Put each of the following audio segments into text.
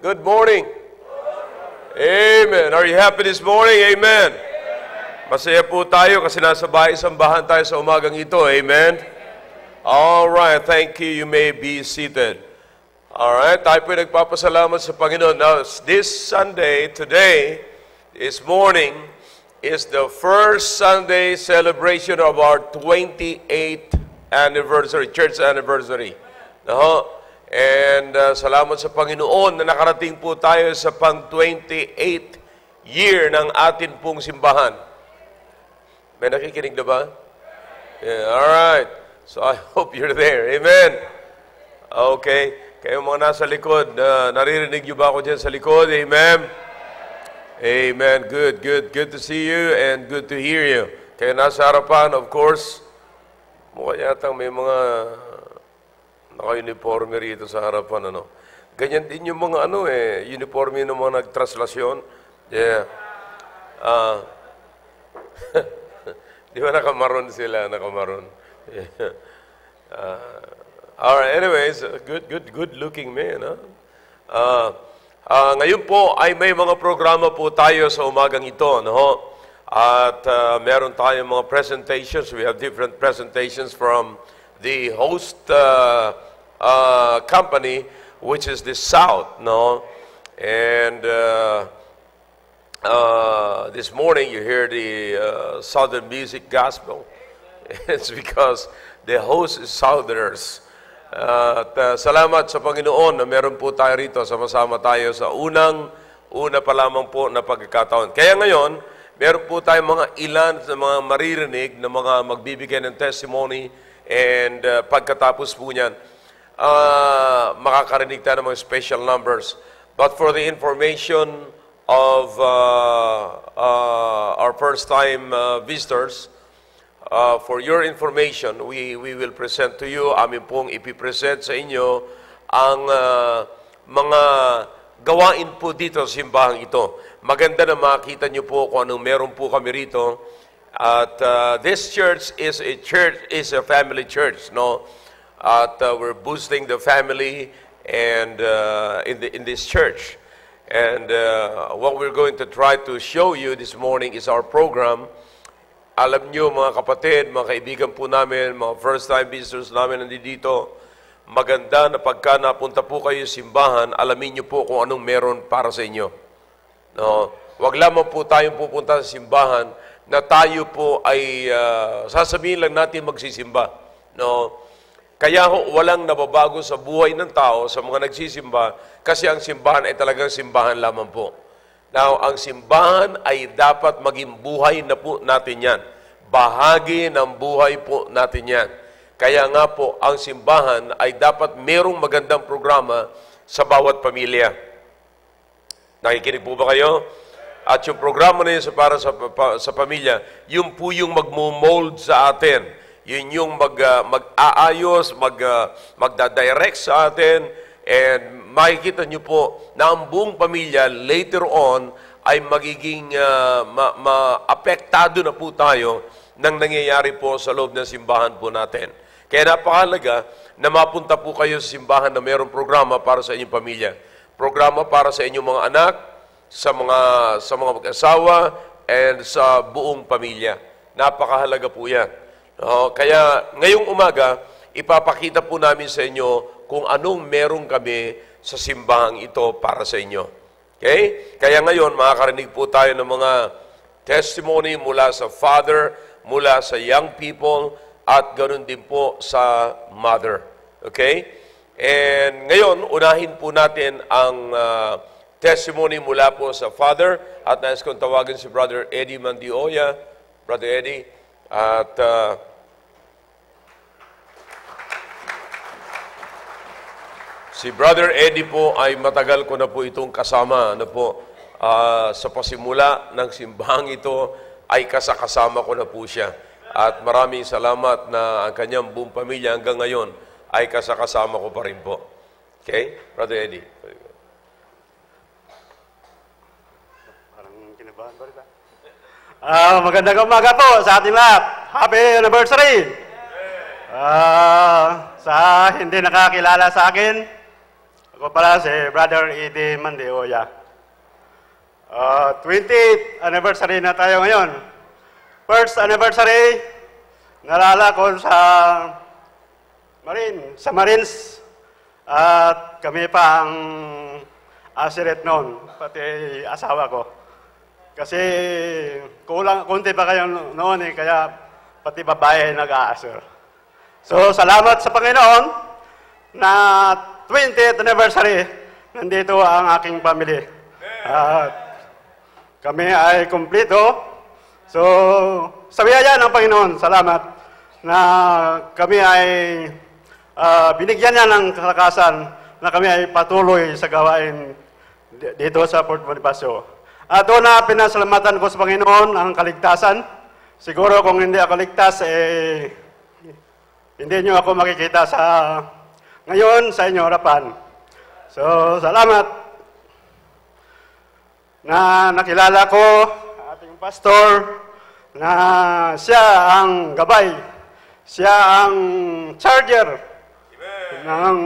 Good morning. Amen. Are you happy this morning? Amen. Masaya po tayo kasi nasa bahay-sambahan tayo sa umagang ito. Amen. All right. Thank you. You may be seated. All right. Tayo po nagpapasalamat sa Panginoon. Now, this Sunday, today, this morning, is the first Sunday celebration of our 28th anniversary, church anniversary. And salamat sa Panginoon na nakarating po tayo sa pang-28th year ng atin pong simbahan. May nakikinig na ba? Yeah, all right. So I hope you're there. Amen. Okay. Kayo mga nasa likod, naririnig niyo ba ako dyan sa likod? Amen. Amen. Good, good. Good to see you and good to hear you. Kayo nasa harapan, of course, mukha yatang may mga naka-uniforme rito sa harapan, ano. Ganyan din yung mga, uniforme ng mga nagtraslasyon. Yeah. Di ba nakamaroon sila, nakamaroon? Yeah. All right, anyways, good looking man, huh? Ngayon po ay may mga programa po tayo sa umagang ito, no? At meron tayong mga presentations. We have different presentations from the host company, which is the South, no? And this morning you hear the Southern music gospel. It's because the host is Southerners. At salamat sa Panginoon na meron po tayo rito, sama-sama tayo sa una pa lamang po na pagkakataon. Kaya ngayon, meron po tayong mga ilan na mga maririnig na mga magbibigay ng testimony and pagkatapos po niyan, makakarinig tayo ng mga special numbers. But for the information of our first-time visitors, for your information, we will present to you, amin pong ipipresent sa inyo ang mga gawain po dito sa simbahang ito. Maganda na makita nyo po kung anong meron po kami rito. At this church is a family church, no? At we're boosting the family and in this church. And what we're going to try to show you this morning is our program. Alam nyo mga kapatid, mga kaibigan po namin, mga first-time visitors namin nandito, maganda na pagka napunta po kayo sa simbahan, alamin nyo po kung anong meron para sa inyo. No? Huwag lamang po tayong pupunta sa simbahan na tayo po ay sasabihin lang natin magsisimba. No? Kaya walang nababago sa buhay ng tao sa mga nagsisimba kasi ang simbahan ay talagang simbahan lamang po. Now, ang simbahan ay dapat maging buhay na po natin yan. Bahagi ng buhay po natin yan. Kaya nga po, ang simbahan ay dapat merong magandang programa sa bawat pamilya. Nakikinig po ba kayo? At yung programa na yun para sa pamilya, yun po yung magmo-mold sa atin. Yun yung mag-aayos, magdadirect sa atin, and makikita nyo po na ang buong pamilya later on ay magiging maapektado na po tayo ng nangyayari po sa loob ng simbahan po natin. Kaya napakahalaga na mapunta po kayo sa simbahan na mayroong programa para sa inyong pamilya. Programa para sa inyong mga anak, sa mga mag-asawa, and sa buong pamilya. Napakahalaga po yan. Kaya ngayong umaga, ipapakita po namin sa inyo kung anong meron kami sa simbahang ito para sa inyo. Okay? Kaya ngayon, makakarinig po tayo ng mga testimony mula sa father, mula sa young people, at ganoon din po sa mother. Okay? And ngayon, unahin po natin ang testimony mula po sa father, at nais kong tawagin si Brother Eddie Mandioya. Brother Eddie, at si Brother Eddie po ay matagal ko na po itong kasama, sa pasimula ng simbahang ito ay kasama ko na po siya. At maraming salamat na ang kanyang buong pamilya hanggang ngayon ay kasama ko pa rin po. Okay? Brother Eddie. Parang kinabahan ba rin ba? Magandang umaga po sa ating lahat. Happy anniversary! Sa hindi nakakilala sa akin, Ako pala si Brother Eddie Mandioya. 20th anniversary na tayo ngayon. First anniversary, nalala ko sa Marines. At kami pa ang asiret noon, pati asawa ko. Kasi konti pa kayo noon kaya pati babae nag-aasir. So, salamat sa Panginoon na 20th anniversary, nandito ang aking family. At kami ay kumpleto. So, sa biyaya ng Panginoon, salamat na kami ay binigyan niya ng kalakasan na kami ay patuloy sa gawain dito sa Fort Bonifacio. At doon na pinasalamatan ko sa Panginoon ang kaligtasan. Siguro kung hindi ako ligtas, hindi niyo ako makikita ngayon sa inyong harapan. So, salamat na nakilala ko ating pastor na siya ang gabay, siya ang charger ng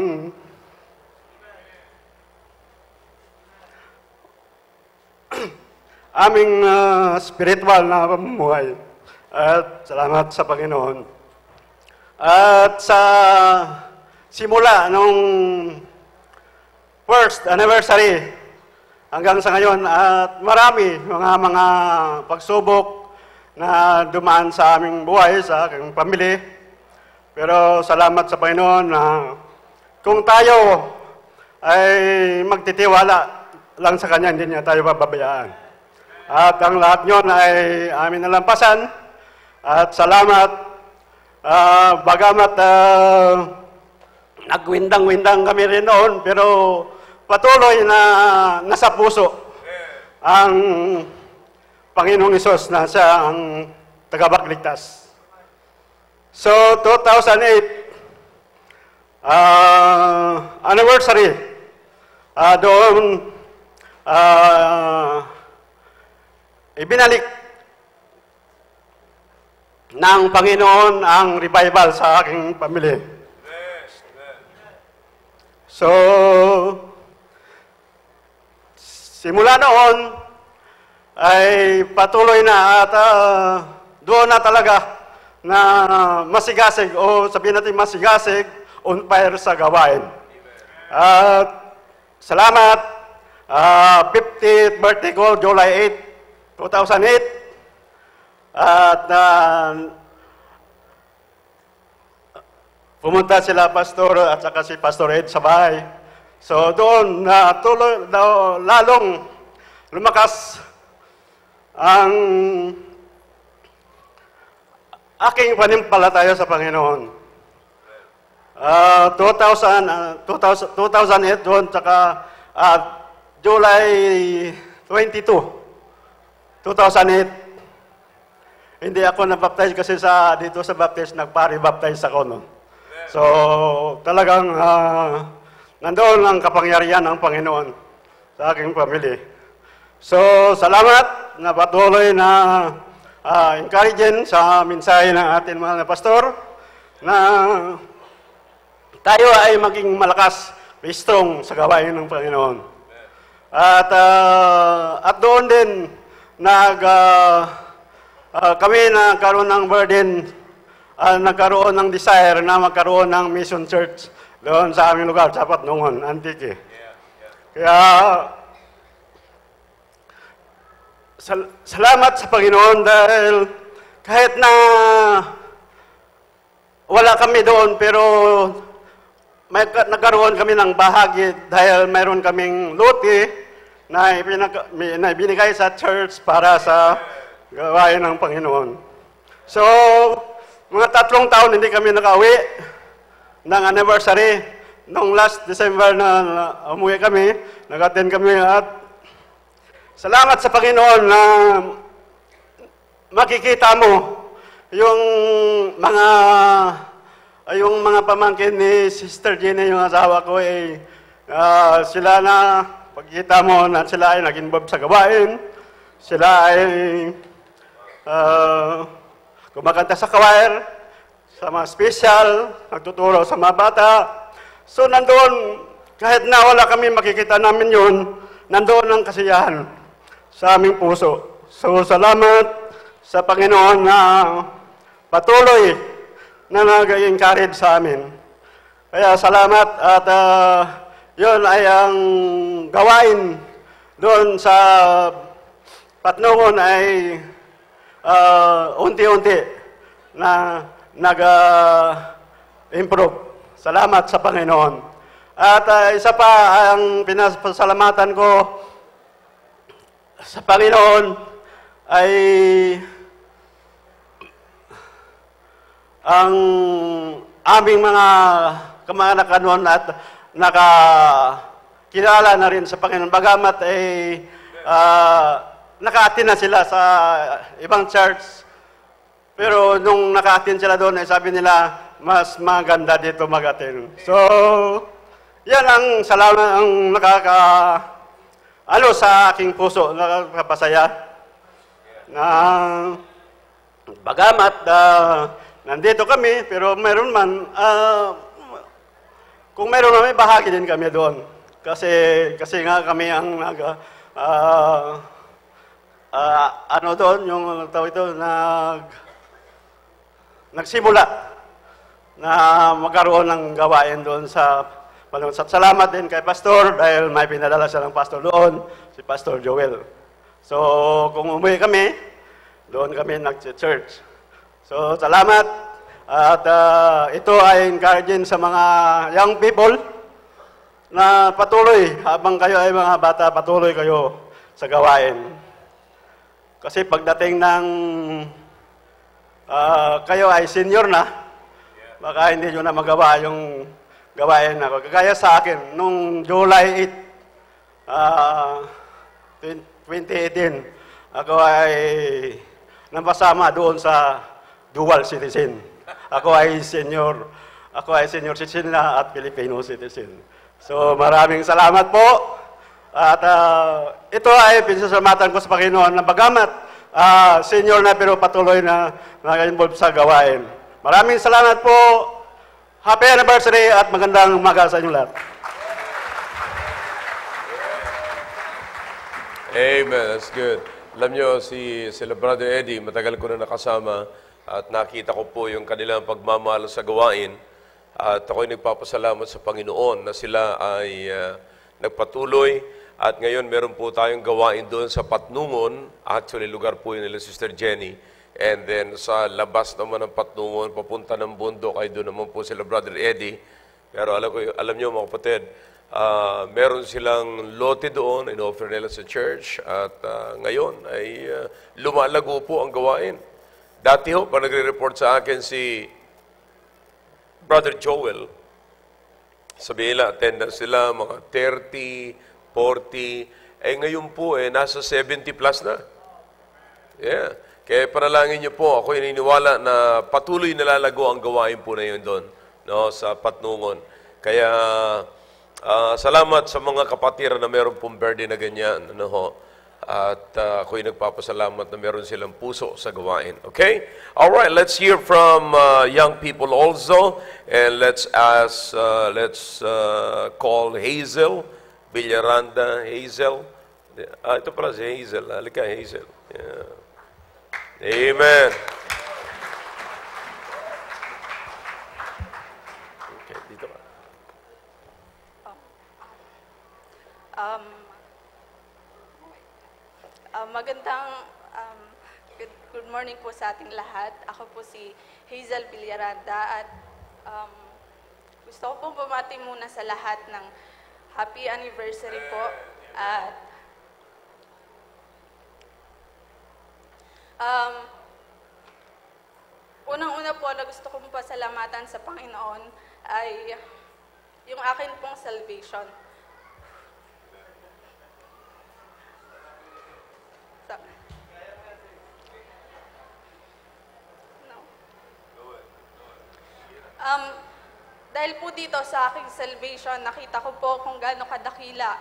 aming spiritual na pamumuhay. At salamat sa Panginoon. At sa simula nung first anniversary hanggang sa ngayon, at marami mga pagsubok na dumaan sa aming buhay, sa aking pamilya. Pero salamat sa Panginoon na kung tayo ay magtitiwala lang sa Kanya, hindi niya tayo pababayaan. At ang lahat nyon ay amin nalampasan. At salamat, bagamat nagwindang-windang kami rin noon, pero patuloy na nasa puso ang Panginoong Hesus na siya ang tagapagligtas. So, 2008, anniversary, doon, ibinalik ng Panginoon ang revival sa aking pamilya. So, simula noon, ay patuloy na at doon na talaga na masigasig o sabihin natin masigasig on fire sa gawain. At salamat, 50th birthday ko, July 8, 2008. At pumunta sila pastor at saka si Pastor Ed sa bahay. So doon lalong lumakas ang aking panimpalataya sa Panginoon. 2008 doon, tsaka July 22, 2008, hindi ako na-baptize kasi dito sa baptist, nagpare-baptize ako noon. So, talagang nandoon ang kapangyarihan ng Panginoon sa aking pamilya. So, salamat na patuloy na encouraging sa mensahe ng ating mga pastor na tayo ay maging malakas, strong sa gawain ng Panginoon. At doon din kami nagkaroon ng burden, nagkaroon ng desire na magkaroon ng mission church doon sa aming lugar, sa Patnungon, Antique. Kaya salamat sa Panginoon dahil kahit na wala kami doon, pero nagkaroon kami ng bahagi dahil mayroon kaming lote na binigay sa church para sa gawain ng Panginoon. So, mga 3 taon hindi kami nakauwi ng anniversary. Nung last December na umuwi kami, nag-attend kami at salamat sa Panginoon na makikita mo yung mga pamangkin ni Sister Jenny, yung asawa ko, sila na, pagkita mo na sila ay nag-involve sa gawain, sila ay kumakanta sa choir, sa mga special, nagtuturo sa mga bata. So, nandoon kahit na wala kami makikita namin yun, nandoon ang kasiyahan sa aming puso. So, salamat sa Panginoon na patuloy na nag-encourage sa amin. Kaya salamat at yun ay ang gawain doon sa Patnungon ay unti-unti na nag-improve. Salamat sa Panginoon. At isa pa ang pinasalamatan ko sa Panginoon ay ang aming mga kamag-anak noon at nakakilala na rin sa Panginoon. Bagamat ay naka-attend na sila sa ibang church. Pero nung naka-attend sila doon, ay sabi nila, mas maganda dito mag-attend. So, yan ang salamat ang sa aking puso, nakakapasaya. Na bagamat nandito kami, pero meron man, kung meron naman, bahagi din kami doon. Kasi nga kami ang doon, yung tawag ito, nagsimula na magkaroon ng gawain doon sa Panginoon. Salamat din kay Pastor dahil may pinadala siya ng Pastor doon, si Pastor Joel. So, kung umuwi kami, doon kami nag-church. So, salamat. At ito ay encouraging sa mga young people na patuloy, habang kayo ay mga bata, patuloy kayo sa gawain. Kasi pagdating ng kayo ay senior na, baka hindi nyo na magawa yung gawain na. Kagaya sa akin, nung July 8, 2018, ako ay napasama doon sa dual citizen. Ako ay senior citizen na at Filipino citizen. So maraming salamat po. At ito ay pinasasalamatan ko sa Panginoon na bagamat senior na pero patuloy na nag-involve sa gawain. Maraming salamat po. Happy anniversary at magandang umaga sa inyo lahat. Amen. That's good. Alam nyo, sila Brother Eddie, matagal ko na nakasama at nakita ko po yung kanilang pagmamahal sa gawain. At ako'y nagpapasalamat sa Panginoon na sila ay nagpatuloy. At ngayon, meron po tayong gawain doon sa Patnungon. Actually, lugar po yun nila Sister Jenny. And then, sa labas naman ng Patnungon, papunta ng bundok, ay doon naman po sila Brother Eddie. Pero alam nyo, mga kapatid, meron silang lote doon, in-offer nila sa church. At ngayon, ay lumalago po ang gawain. Dati ho, pa nagre-report sa akin si Brother Joel, sabihin nila, attendance sila, mga 30, 40, ngayon po, nasa 70 plus na. Yeah. Kaya panalangin niyo po, ako ininiwala na patuloy nalalago ang gawain po na yun doon, no, sa Patnungon. Kaya, salamat sa mga kapatiran na meron pong birthday na ganyan, ano ho. At ako'y nagpapasalamat na meron silang puso sa gawain. Okay? All right, let's hear from young people also. And let's call Hazel Villaranda. Hazel. Ito pala si Hazel. Halika, Hazel. Yeah. Amen. Okay, dito ka. Magandang good morning po sa ating lahat. Ako po si Hazel Villaranda at gusto ko pong bumati muna sa lahat ng happy anniversary po. At unang-una po na gusto kong pasalamatan sa Panginoon ay yung akin pong salvation. Dahil po dito sa aking salvation, nakita ko po kung gaano kadakila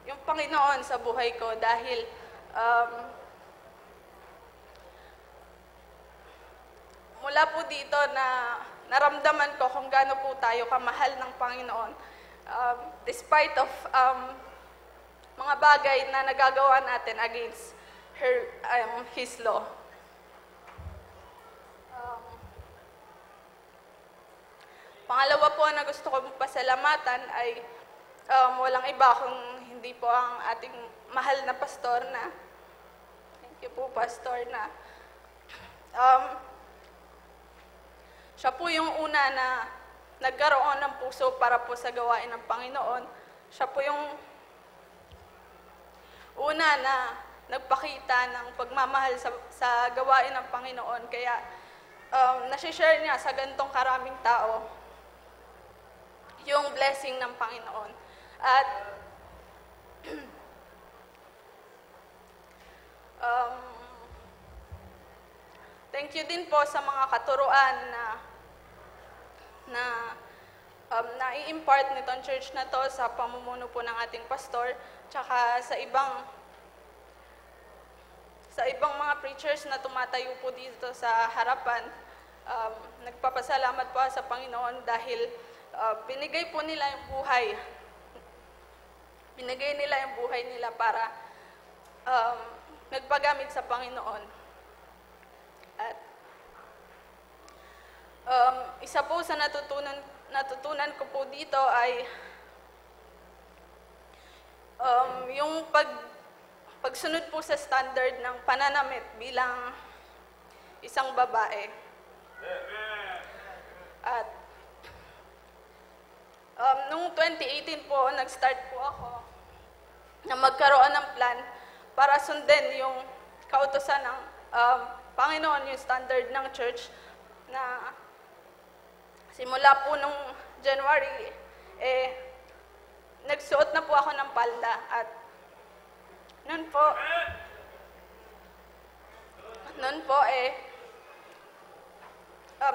yung Panginoon sa buhay ko dahil mula po dito na naramdaman ko kung gaano po tayo kamahal ng Panginoon. despite of mga bagay na nagagawa natin against his law. Pangalawa po na gusto kong pasalamatan ay walang iba kung hindi po ang ating mahal na pastor na, thank you po pastor, na siya po yung una na nagkaroon ng puso para po sa gawain ng Panginoon. Siya po yung una na nagpakita ng pagmamahal sa gawain ng Panginoon. Kaya nasi-share niya sa gantong karaming tao yung blessing ng Panginoon. At thank you din po sa mga katuruan na i-impart nitong church na to sa pamumuno po ng ating pastor, tsaka sa ibang mga preachers na tumatayo po dito sa harapan. Nagpapasalamat po sa Panginoon dahil binigay po nila yung buhay. Binigay nila yung buhay nila para nagpagamit sa Panginoon. At isa po sa natutunan ko po dito ay yung pagsunod po sa standard ng pananamit bilang isang babae. At noong 2018 po, nag-start po ako na magkaroon ng plan para sundin yung kautusan ng Panginoon, yung standard ng church, na simula po nung January, nagsuot na po ako ng palda. At noon po,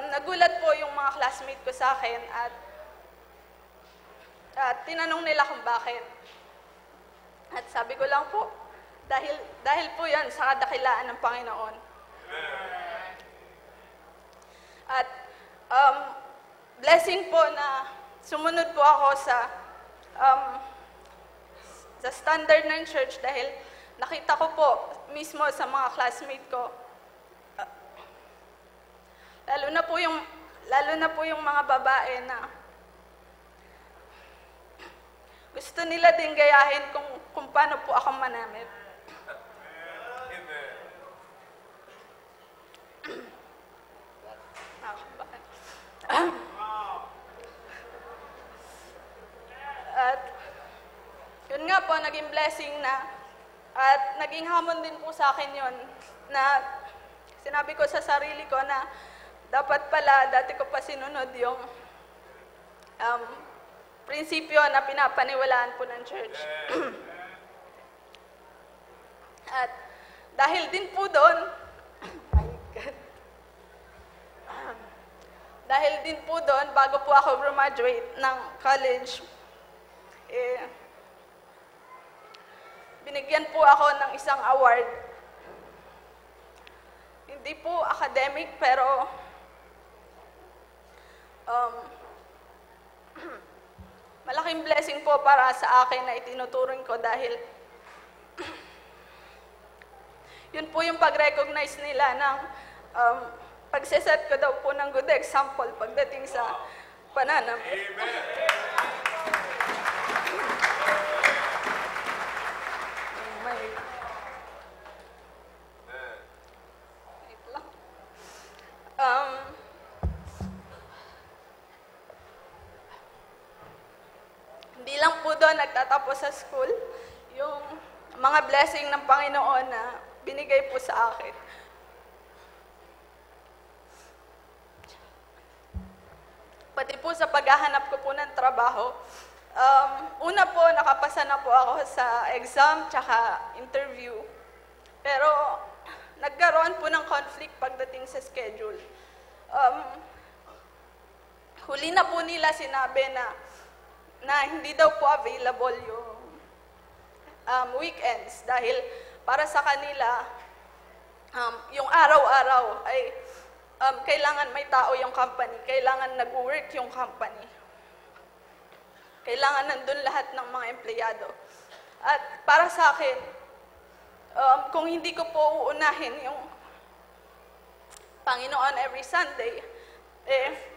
nagulat po yung mga classmate ko sa akin at tinanong nila kung bakit. At sabi ko lang po, dahil po yan sa kadakilaan ng Panginoon. At blessing po na sumunod po ako sa standard ng church dahil nakita ko po mismo sa mga classmate ko, lalo na po yung mga babae na gusto nila din gayahin kung paano po ako manamit. At yun nga po, naging blessing na at naging hamon din po sa akin yun na sinabi ko sa sarili ko na dapat pala, dati ko pa sinunod yung prinsipyo na pinapaniwalaan po ng church. At dahil din po doon, dahil din po doon, bago po ako graduate ng college, binigyan po ako ng isang award. Hindi po academic, pero malaking blessing po para sa akin na itinuturing ko dahil yun po yung pag-recognize nila ng pagsiset ko daw po ng good example pagdating sa pananamit. Hindi lang po doon nagtatapos sa school yung mga blessing ng Panginoon na binigay po sa akin. Pati po sa paghahanap ko po ng trabaho, una po, nakapasa na po ako sa exam tsaka interview. Pero nagkaroon po ng conflict pagdating sa schedule. Huli na po nila sinabi na hindi daw po available yung weekends dahil para sa kanila, yung araw-araw ay kailangan may tao yung company, kailangan nag-work yung company. kailangan nandun lahat ng mga empleyado. At para sa akin, kung hindi ko po uunahin yung Panginoon every Sunday,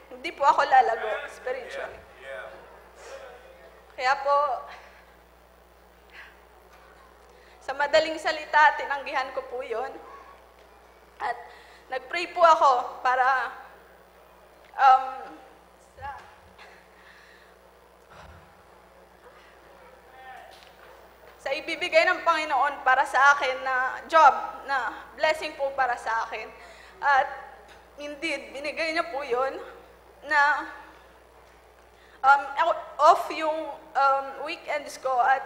hindi po ako lalago spiritually. Kaya po, sa madaling salita, tinanggihan ko po yun. At nag-pray po ako para sa ibibigay ng Panginoon para sa akin na job, na blessing po para sa akin. At indeed, binigay niya po yun na off yung weekends ko. At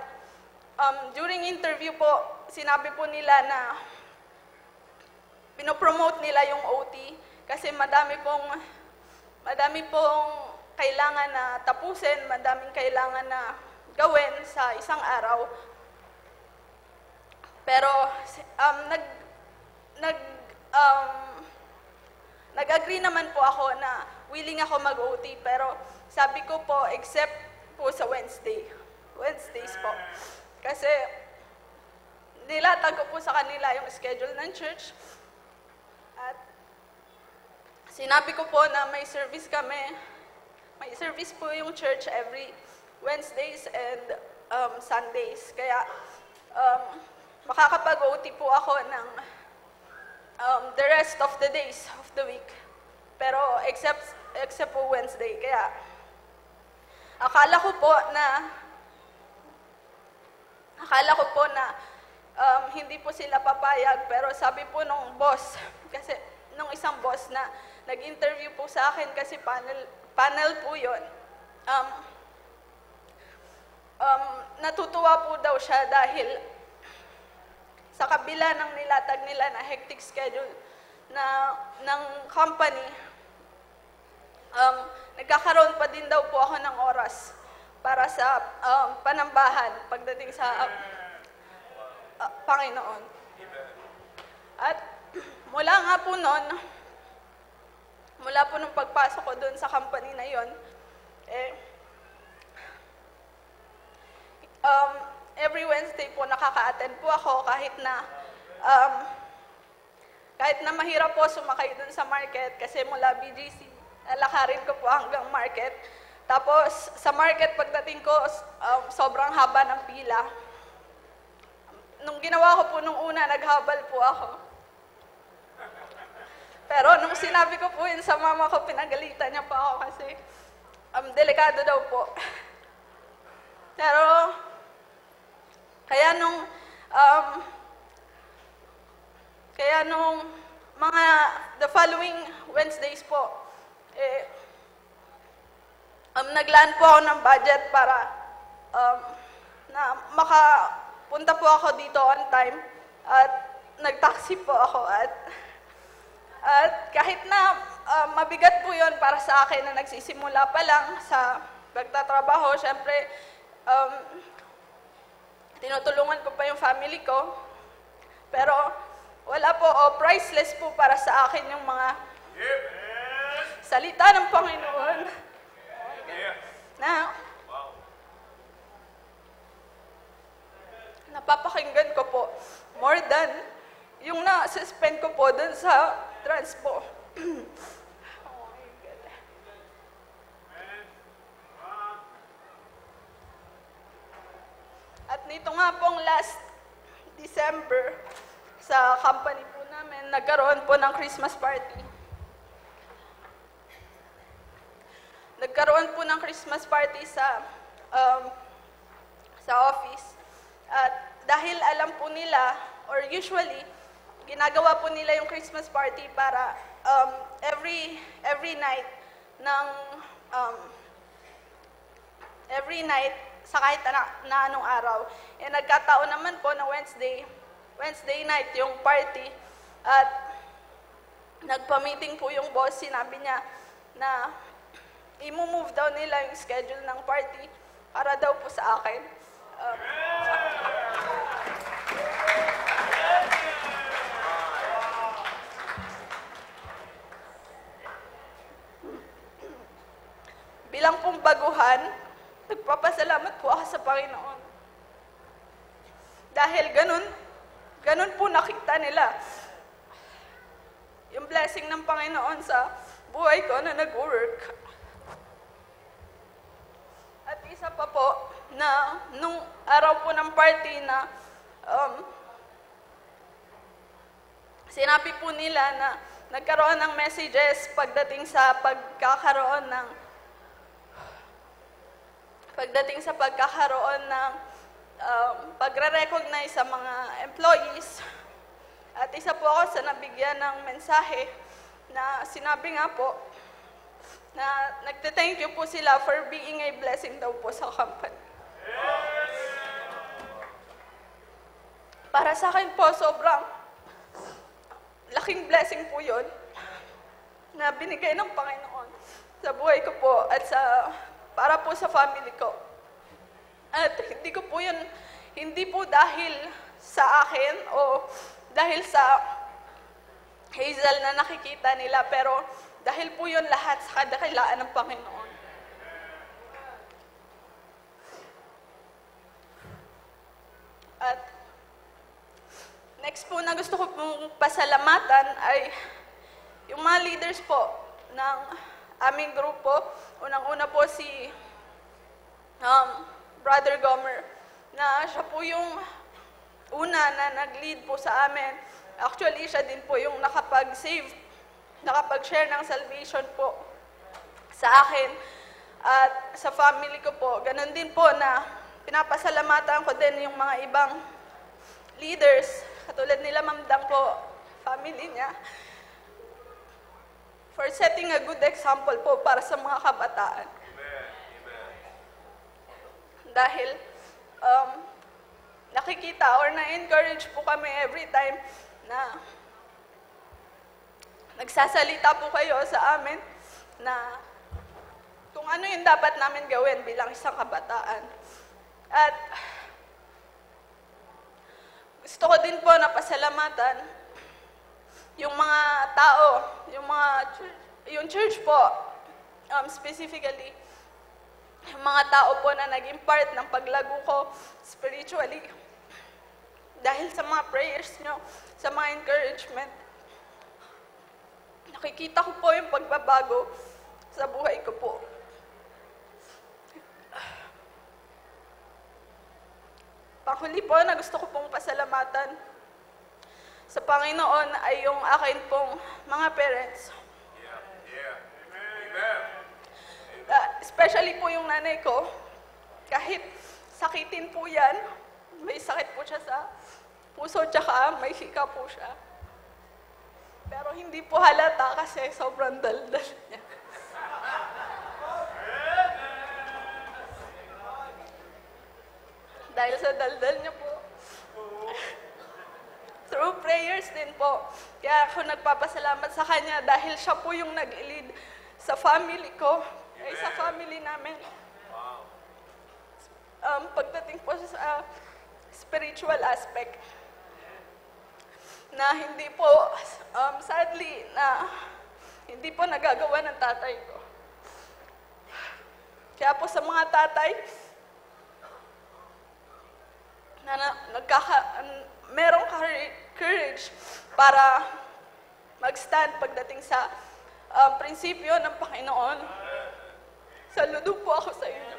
during interview po, sinabi po nila na pinopromote nila yung OT kasi madami pong kailangan na tapusin, madaming kailangan na gawin sa isang araw. Pero nag-agree naman po ako na willing ako mag-OT, pero sabi ko po, except po sa Wednesdays po. Kasi nilatag ko po sa kanila yung schedule ng church. At sinabi ko po na may service kami. May service po yung church every Wednesdays and Sundays. Kaya makakapag-OT po ako ng the rest of the days of the week. Pero except po Wednesday. Kaya akala ko po na hindi po sila papayag, pero sabi po nung boss, kasi nung isang boss na nag-interview po sa akin, kasi panel po yun, natutuwa po daw siya dahil sa kabila ng nilatag nila na hectic schedule ng company, nagkakaroon pa din daw po ako ng oras para sa panambahan pagdating sa Panginoon. At mula nga po noon, mula po nung pagpasok ko doon sa company na yon, every Wednesday po nakaka-attend po ako kahit na mahirap po sumakay doon sa market kasi mula BGC, lalakarin ko po hanggang market. Tapos sa market pagdating ko, sobrang haba ng pila. Nung ginawa ko po nung una, naghabal po ako. Pero nung sinabi ko po yun sa mama ko, pinagalitan niya pa ako kasi delikado daw po. Pero kaya nung mga the following Wednesdays po, naglaan po ako ng budget para na makapunta po ako dito on time at nag-taxi po ako at kahit na mabigat po yon para sa akin na nagsisimula pa lang sa pagtatrabaho, syempre tinutulungan ko pa yung family ko, pero wala po, priceless po para sa akin yung mga salita ng Panginoon na napapakinggan ko po more than yung na-suspend ko po dun sa transpo. Oh my God. At nito nga pong last December, sa company po namin, nagkaroon po ng Christmas party. Nagkaroon po ng Christmas party sa office. At dahil alam po nila, or usually, ginagawa po nila yung Christmas party para every night sa kahit na anong araw. Nagkataon naman po na Wednesday night yung party at nagpa-meeting po yung boss. Sinabi niya na i-move daw nila yung schedule ng party para daw po sa akin. Bilang pong baguhan, nagpapasalamat Panginoon. Dahil ganun po nakita nila yung blessing ng Panginoon sa buhay ko na nag-work. At isa pa po, na nung araw po ng party na sinabi po nila na nagkaroon ng messages pagdating sa pagkakaroon ng pagre-recognize sa mga employees. At isa po ako sa nabigyan ng mensahe na sinabi nga po na nagte-thank you po sila for being a blessing daw po sa company. Para sa akin po, sobrang laking blessing po yun na binigay ng Panginoon sa buhay ko po at para po sa family ko. At hindi po dahil sa akin o dahil sa Hazel na nakikita nila, pero dahil po yun lahat sa kadakilaan ng Panginoon. At next po na gusto ko pong pasalamatan ay yung mga leaders po ng aming grupo. Unang-una po si Brother Gomer, na siya po yung una na nag-lead po sa amin. Actually, siya din po yung nakapag-share ng salvation po sa akin at sa family ko po. Ganon din po na pinapasalamatan ko din yung mga ibang leaders, katulad nila Ma'am Dang po, family niya, for setting a good example po para sa mga kabataan. Dahil nakikita or na-encourage po kami every time na nagsasalita po kayo sa amin na kung ano yung dapat namin gawin bilang isang kabataan. At gusto ko din po na pasalamatan yung mga tao, yung church po, specifically, yung mga tao po na naging part ng paglago ko spiritually. Dahil sa mga prayers nyo, sa mga encouragement, nakikita ko po yung pagbabago sa buhay ko po. Panghuli po na gusto ko pong pasalamatan sa Panginoon ay yung akin pong mga parents. Especially po yung nanay ko, kahit sakitin po yan, may sakit po siya sa puso, tsaka may hika po siya. Pero hindi po halata kasi sobrang daldal niya. Dahil sa daldal niya po, through prayers din po, kaya ako nagpapasalamat sa kanya dahil siya po yung nag-lead sa family ko, ay sa family namin. Pagdating po sa spiritual aspect, na hindi po, sadly, na hindi po nagagawa ng tatay ko. Kaya po sa mga tatay, na merong courage para mag-stand pagdating sa prinsipyo ng Panginoon. Saludo po ako sa inyo.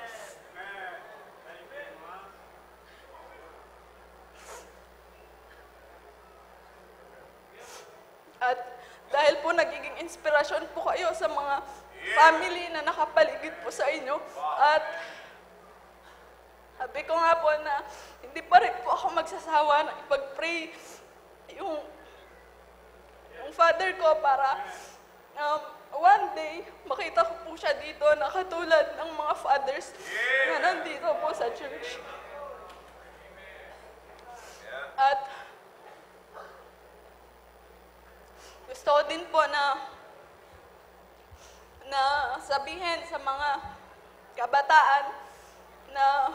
At dahil po nagiging inspirasyon po kayo sa mga family na nakapaligid po sa inyo. At sabi ko nga po na hindi pa rin po ako magsasawa na ipag-pray yung father ko para one day makita ko po siya dito na katulad ng mga fathers na nandito po sa church. At gusto ko din po na sabihin sa mga kabataan na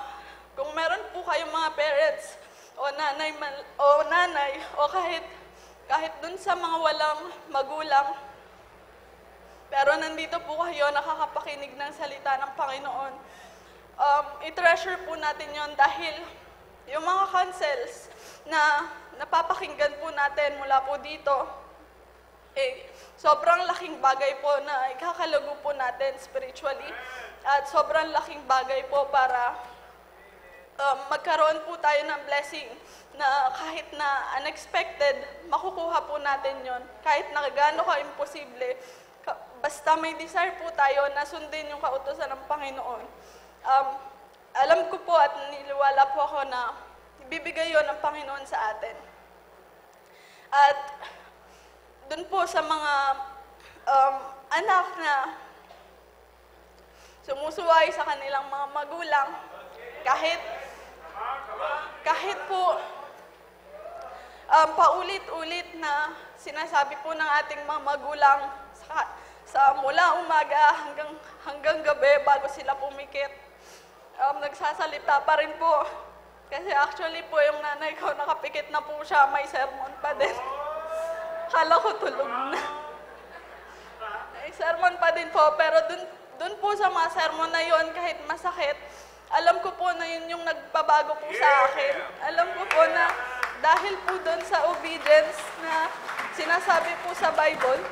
kung meron po kayong mga parents o nanay o kahit dun sa mga walang magulang, pero nandito po kayo nakakapakinig ng salita ng Panginoon, i-treasure po natin yon dahil yung mga counsels na napapakinggan po natin mula po dito, sobrang laking bagay po na ikakalago po natin spiritually at sobrang laking bagay po para magkaroon po tayo ng blessing na kahit na unexpected, makukuha po natin yon. Kahit na gaano ka-imposible, basta may desire po tayo na sundin yung kautusan ng Panginoon. Alam ko po at niniwala po ako na ibibigay yon ng Panginoon sa atin. At dun po sa mga anak na sumusuway sa kanilang mga magulang, kahit po paulit-ulit na sinasabi po ng ating mga magulang sa mula umaga hanggang gabi bago sila pumikit, nagsasalita pa rin po. Kasi actually po yung nanay ko nakapikit na po siya, may sermon pa din. Kala ko tulog na. May sermon pa din po, pero dun po sa mga sermon na yon, kahit masakit, alam ko po na yun yung nagpabago po sa akin. Alam ko po na dahil po dun sa obedience na sinasabi po sa Bible,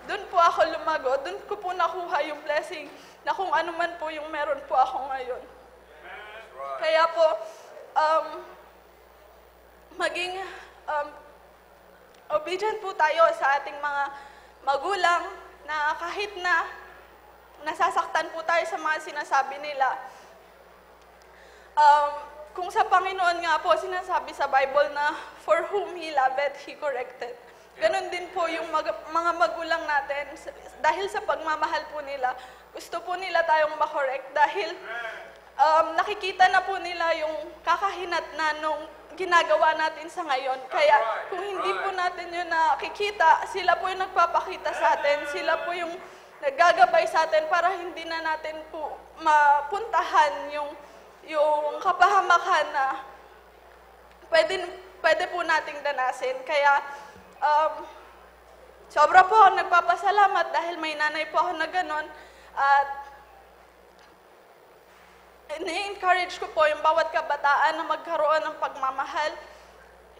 dun po ako lumago, dun ko po nakuha yung blessing na kung ano man po yung meron po ako ngayon. Kaya po, maging obedient po tayo sa ating mga magulang na kahit na nasasaktan po tayo sa mga sinasabi nila. Kung sa Panginoon nga po, sinasabi sa Bible na, for whom He loved, He corrected. Ganon din po yung mga magulang natin, dahil sa pagmamahal po nila, gusto po nila tayong makorek dahil nakikita na po nila yung kakahinatnan nung ginagawa natin sa ngayon. Kaya kung hindi po natin yun nakikita, sila po yung nagpapakita sa atin, sila po yung naggagabay sa atin para hindi na natin po mapuntahan yung kapahamakan na pwede po nating danasin. Kaya sobra po ako nagpapasalamat dahil may nanay po ako na ganon at ni-encourage ko po yung bawat kabataan na magkaroon ng pagmamahal.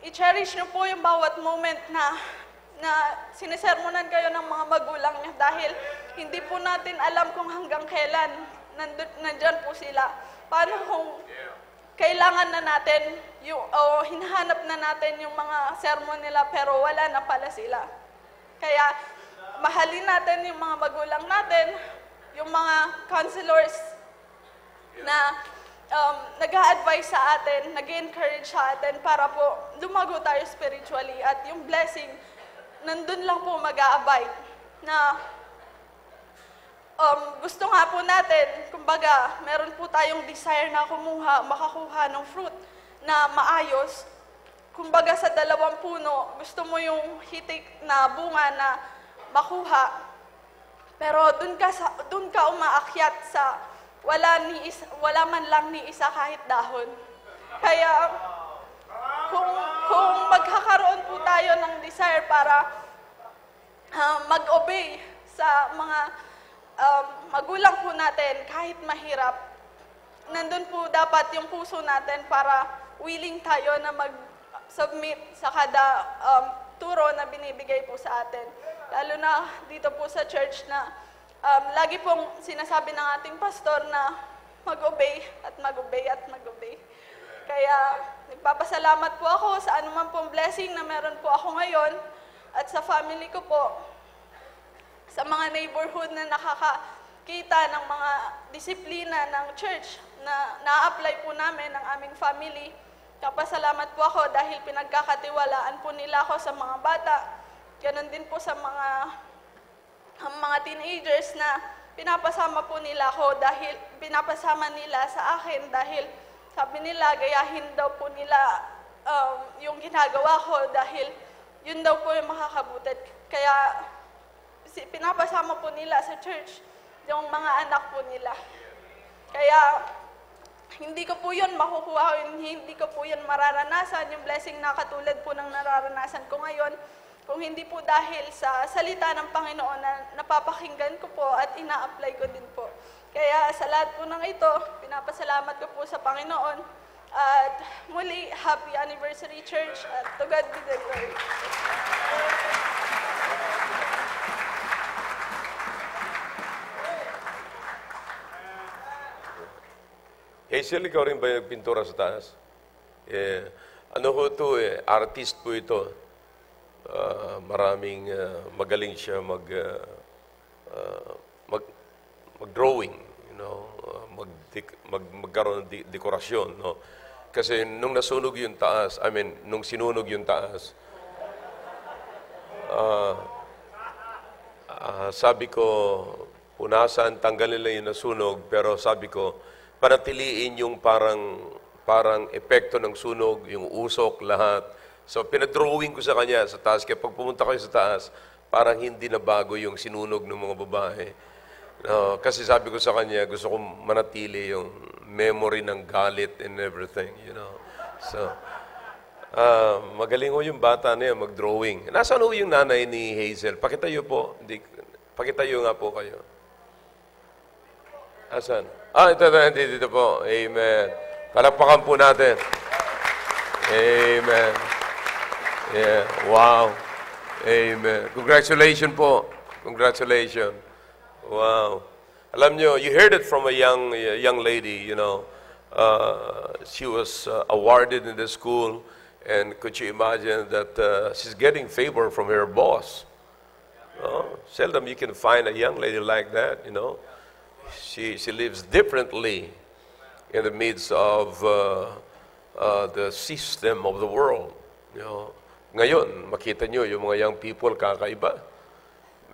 I-cherish nyo po yung bawat moment na sinisermonan kayo ng mga magulang nyo dahil hindi po natin alam kung hanggang kailan nandyan po sila. Paano kung kailangan na natin, hinahanap na natin yung mga sermon nila pero wala na pala sila. Kaya mahalin natin yung mga magulang natin, yung mga counselors na nag-a-advise sa atin, nag-encourage sa atin para po lumago tayo spiritually at yung blessing nandun lang po mag-aabay na gusto nga po natin, kumbaga, meron po tayong desire na makakuha ng fruit na maayos. Kumbaga sa dalawang puno, gusto mo yung hitik na bunga na makuha. Pero dun ka umaakyat sa wala man lang ni isa kahit dahon. Kaya kung magkakaroon po tayo ng desire para mag-obey sa mga magulang po natin kahit mahirap, nandun po dapat yung puso natin para willing tayo na mag-submit sa kada turo na binibigay po sa atin. Lalo na dito po sa church na lagi pong sinasabi ng ating pastor na mag-obey at mag-obey at mag-obey. Kaya nagpapasalamat po ako sa anuman pong blessing na meron po ako ngayon at sa family ko po, sa mga neighborhood na nakakakita ng mga disiplina ng church na na-apply po namin ng aming family. Kapasalamat po ako dahil pinagkakatiwalaan po nila ako sa mga bata. Ganon din po sa mga teenagers na pinapasama po nila ako dahil pinapasama nila sa akin dahil sabi nila gayahin daw po nila yung ginagawa ko dahil yun daw po yung makakabuti. Kaya pinapasama po nila sa church yung mga anak po nila. Kaya hindi ko po yun makukuha, hindi ko po yun mararanasan, yung blessing na katulad po ng nararanasan ko ngayon, kung hindi po dahil sa salita ng Panginoon na napapakinggan ko po at ina-apply ko din po. Kaya sa lahat po ng ito, pinapasalamat ko po sa Panginoon. At muli, happy anniversary, Church, at to God be the glory. Hazel, ikaw rin ba yung pintura sa taas? Ano ho ito artist po ito. Maraming magaling siya mag-drawing, you know, magkaroon ng dekorasyon, no? Kasi nung nasunog yung taas, nung sinunog yung taas, sabi ko, punasan, tanggalin lang yung nasunog, pero sabi ko, panatiliin yung parang epekto ng sunog, yung usok, lahat. So, pinadrawing ko sa kanya sa taas. Kaya pag pumunta kayo sa taas, parang hindi na bago yung sinunog ng mga babae. Kasi sabi ko sa kanya, gusto kong manatili yung memory ng galit and everything, you know. So, magaling ho yung bata na yan, mag-drawing. Nasaan ho yung nanay ni Hazel? Pakitayo po. Pakitayo nga po kayo. Asan? Dito po. Amen. Palakpakan po natin. Amen. Yeah. Wow. Amen. Congratulations po. Congratulations. Wow. Alam nyo, you heard it from a young lady, you know. She was awarded in the school, and could you imagine that she's getting favor from her boss? Seldom you can find a young lady like that, you know. She lives differently in the midst of the system of the world. You know. Ngayon, makita nyo yung mga young people kakaiba.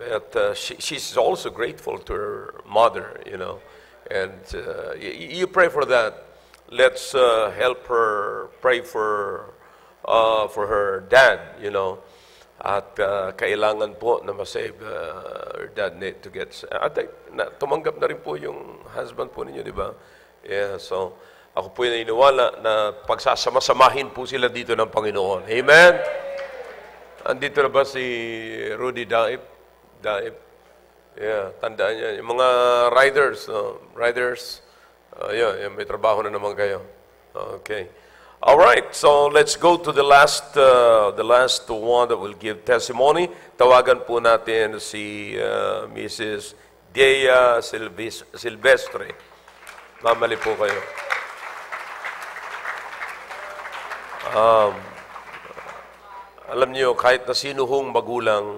But she's also grateful to her mother, you know. And you pray for that. Let's help her pray for her dad, you know. At kailangan po na masave her dad need to get... tumanggap na rin po yung husband po ninyo, di ba? Yeah, so ako po yung naniniwala na pagsasama-samahin po sila dito ng Panginoon. Amen? Andito na ba si Rudy Daip? Yeah, tandaan niya. Yung mga riders, may trabaho na naman kayo. Okay. All right, so let's go to the last one that will give testimony. Tawagan po natin si Mrs. Dea Silvestre. Mamali po kayo. Alam niyo, kahit na sino hong magulang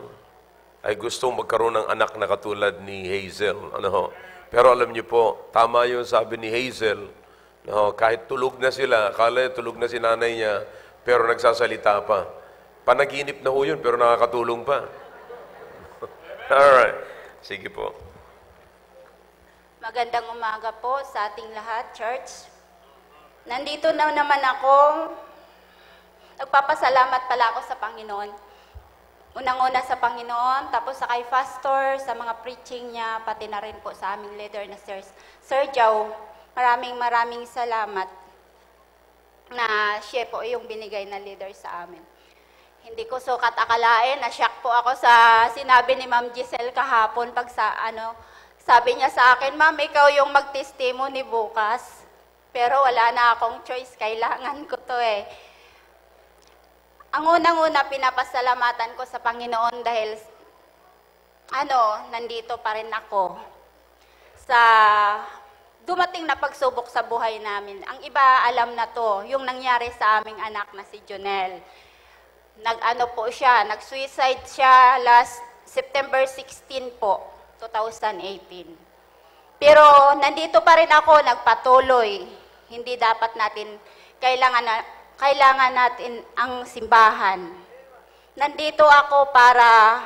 ay gustong magkaroon ng anak na katulad ni Hazel. Pero alam niyo po, tama yung sabi ni Hazel, kahit tulog na sila, akala tulog na si nanay niya, pero nagsasalita pa. Panaginip na ho yun, pero nakakatulong pa. Alright. Sige po. Magandang umaga po sa ating lahat, Church. Nandito na naman ako. Nagpapasalamat pala ako sa Panginoon. Unang-una sa Panginoon, tapos sa kay Pastor, sa mga preaching niya, pati na rin po sa aming leader na Sir Joe. Maraming salamat na siya po yung binigay na leader sa amin. Hindi ko sukat akalain, na-shock po ako sa sinabi ni Ma'am Giselle kahapon pag sabi niya sa akin, Ma'am, ikaw yung mag-testimony bukas. Pero wala na akong choice, kailangan ko to eh. Ang unang-una, pinapasalamatan ko sa Panginoon dahil nandito pa rin ako sa dumating na pagsubok sa buhay namin. Ang iba alam na to, yung nangyari sa aming anak na si Jonel. Nag-suicide siya last September 16 po, 2018. Pero nandito pa rin ako, nagpatuloy. Hindi dapat natin, kailangan natin ang simbahan. Nandito ako para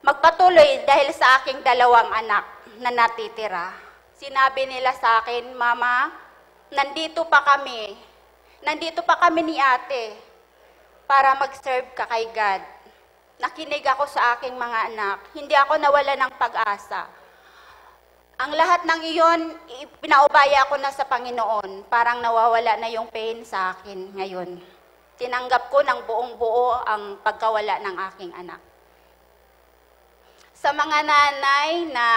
magpatuloy dahil sa aking dalawang anak na natitira. Sinabi nila sa akin, Mama, nandito pa kami ni ate para mag-serve ka kay God. Nakinig ako sa aking mga anak. Hindi ako nawala ng pag-asa. Ang lahat ng iyon, pinaubaya ko na sa Panginoon. Parang nawawala na yung pain sa akin ngayon. Tinanggap ko ng buong-buo ang pagkawala ng aking anak. Sa mga nanay na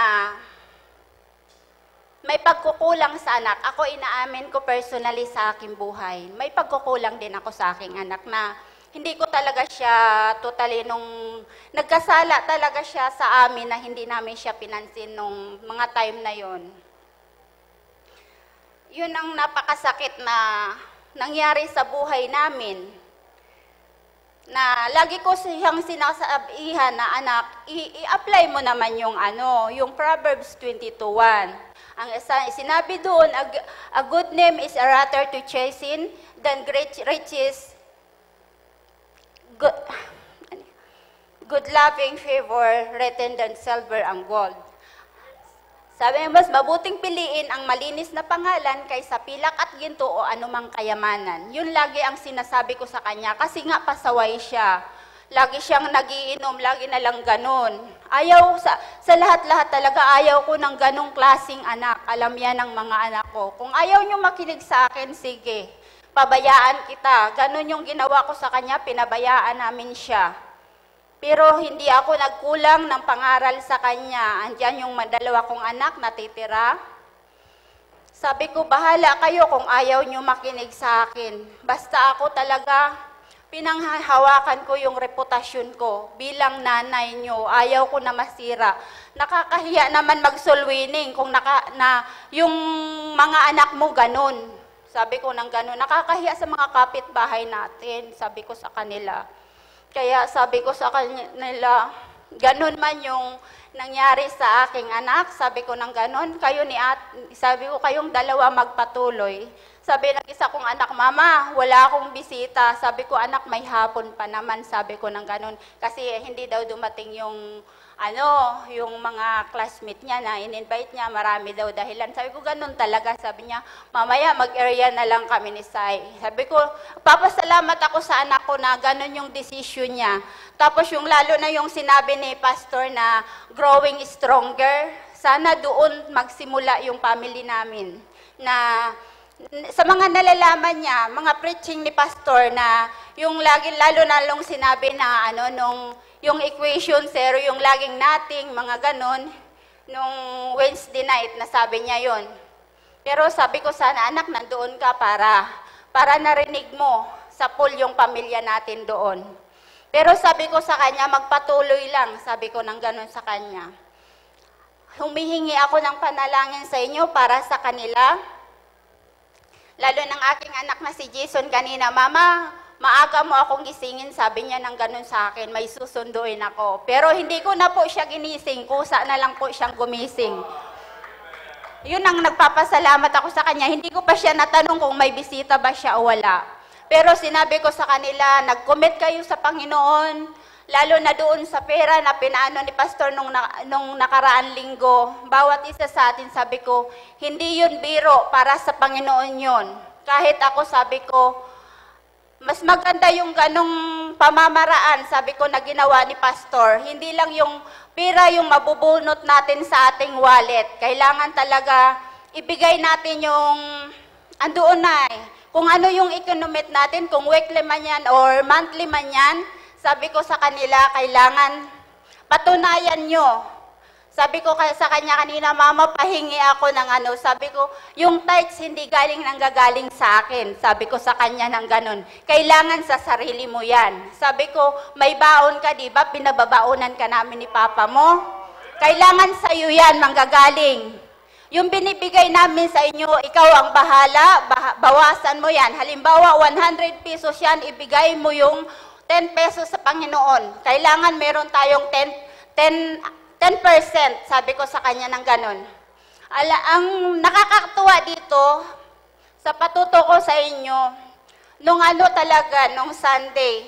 may pagkukulang sa anak. Ako inaamin ko personally sa aking buhay. May pagkukulang din ako sa aking anak na hindi ko talaga siya totally nung nagkasala talaga siya sa amin na hindi namin siya pinansin nung mga time na yon. Yun ang napakasakit na nangyari sa buhay namin. Na lagi ko siyang sinasabihan na anak, i-apply mo naman yung Proverbs 22:1. Ang sinabi doon, a good name is a rather to chasten than great riches, good loving favor, written than silver and gold. Sabi niya, mas mabuting piliin ang malinis na pangalan kaysa pilak at ginto o anumang kayamanan. Yun lagi ang sinasabi ko sa kanya kasi nga pasaway siya. Lagi siyang nagiinom, lagi na lang ganun. Ayaw, sa lahat-lahat talaga ayaw ko ng ganung klaseng anak. Alam yan ng mga anak ko. Kung ayaw niyo makinig sa akin, sige. Pabayaan kita. Ganun yung ginawa ko sa kanya, pinabayaan namin siya. Pero hindi ako nagkulang ng pangaral sa kanya. Andiyan yung dalawa kong anak natitira. Sabi ko, bahala kayo kung ayaw nyo makinig sa akin. Basta ako talaga, pinanghahawakan ko yung reputasyon ko bilang nanay nyo. Ayaw ko na masira. Nakakahiya naman mag-soul-winning kung yung mga anak mo ganun. Sabi ko nang ganun. Nakakahiya sa mga kapitbahay natin. Sabi ko sa kanila. Kaya sabi ko sa kanila, ganun man yung nangyari sa aking anak. Sabi ko nang ganun, sabi ko kayong dalawa magpatuloy. Sabi ng isa kong anak, mama, wala akong bisita. Sabi ko, anak, may hapon pa naman. Sabi ko nang ganun. Kasi hindi daw dumating yung mga classmate niya na in-invite niya, marami daw dahilan. Sabi ko, ganun talaga. Sabi niya, mamaya mag-area na lang kami ni Sai. Sabi ko, papasalamat ako sa anak ko na ganun yung decision niya. Tapos yung lalo na yung sinabi ni Pastor na growing stronger, sana doon magsimula yung family namin. Na sa mga nalalaman niya, mga preaching ni Pastor na yung lalo na long sinabi na yung equation zero, yung laging nating, mga ganon, nung Wednesday night, nasabi niya yon. Pero sabi ko sana, anak, nandoon ka para narinig mo sa pool yung pamilya natin doon. Pero sabi ko sa kanya, magpatuloy lang, sabi ko nang ganon sa kanya. Humihingi ako ng panalangin sa inyo para sa kanila. Lalo ng aking anak na si Jason kanina, mama, maaga mo akong gisingin, sabi niya nang ganun sa akin, may susunduin ako. Pero hindi ko na po siya ginising, kusa na lang po siyang gumising. Yun ang nagpapasalamat ako sa kanya. Hindi ko pa siya natanong kung may bisita ba siya o wala. Pero sinabi ko sa kanila, nag-commit kayo sa Panginoon, lalo na doon sa pera na pinaano ni Pastor nung nakaraan linggo. Bawat isa sa atin, sabi ko, hindi yun biro, para sa Panginoon yun. Kahit ako, sabi ko, mas maganda yung ganong pamamaraan, sabi ko, na ginawa ni Pastor. Hindi lang yung pera yung mabubunot natin sa ating wallet. Kailangan talaga ibigay natin yung andoon na Kung ano yung economit natin, kung weekly man yan or monthly man yan, sabi ko sa kanila, kailangan patunayan nyo. Sabi ko sa kanya kanina, mama, pahingi ako ng sabi ko, yung tithes hindi nanggagaling sa akin. Sabi ko sa kanya ng ganun, kailangan sa sarili mo yan. Sabi ko, may baon ka, di ba? Pinababaunan ka namin ni Papa mo. Kailangan sa iyo yan, manggagaling. Yung binibigay namin sa inyo, ikaw ang bahala, bawasan mo yan. Halimbawa, 100 pesos yan, ibigay mo yung 10 pesos sa Panginoon. Kailangan meron tayong 10%, sabi ko sa kanya ng ganon. Ang nakakatuwa dito, sa patuto ko sa inyo, nung nung Sunday,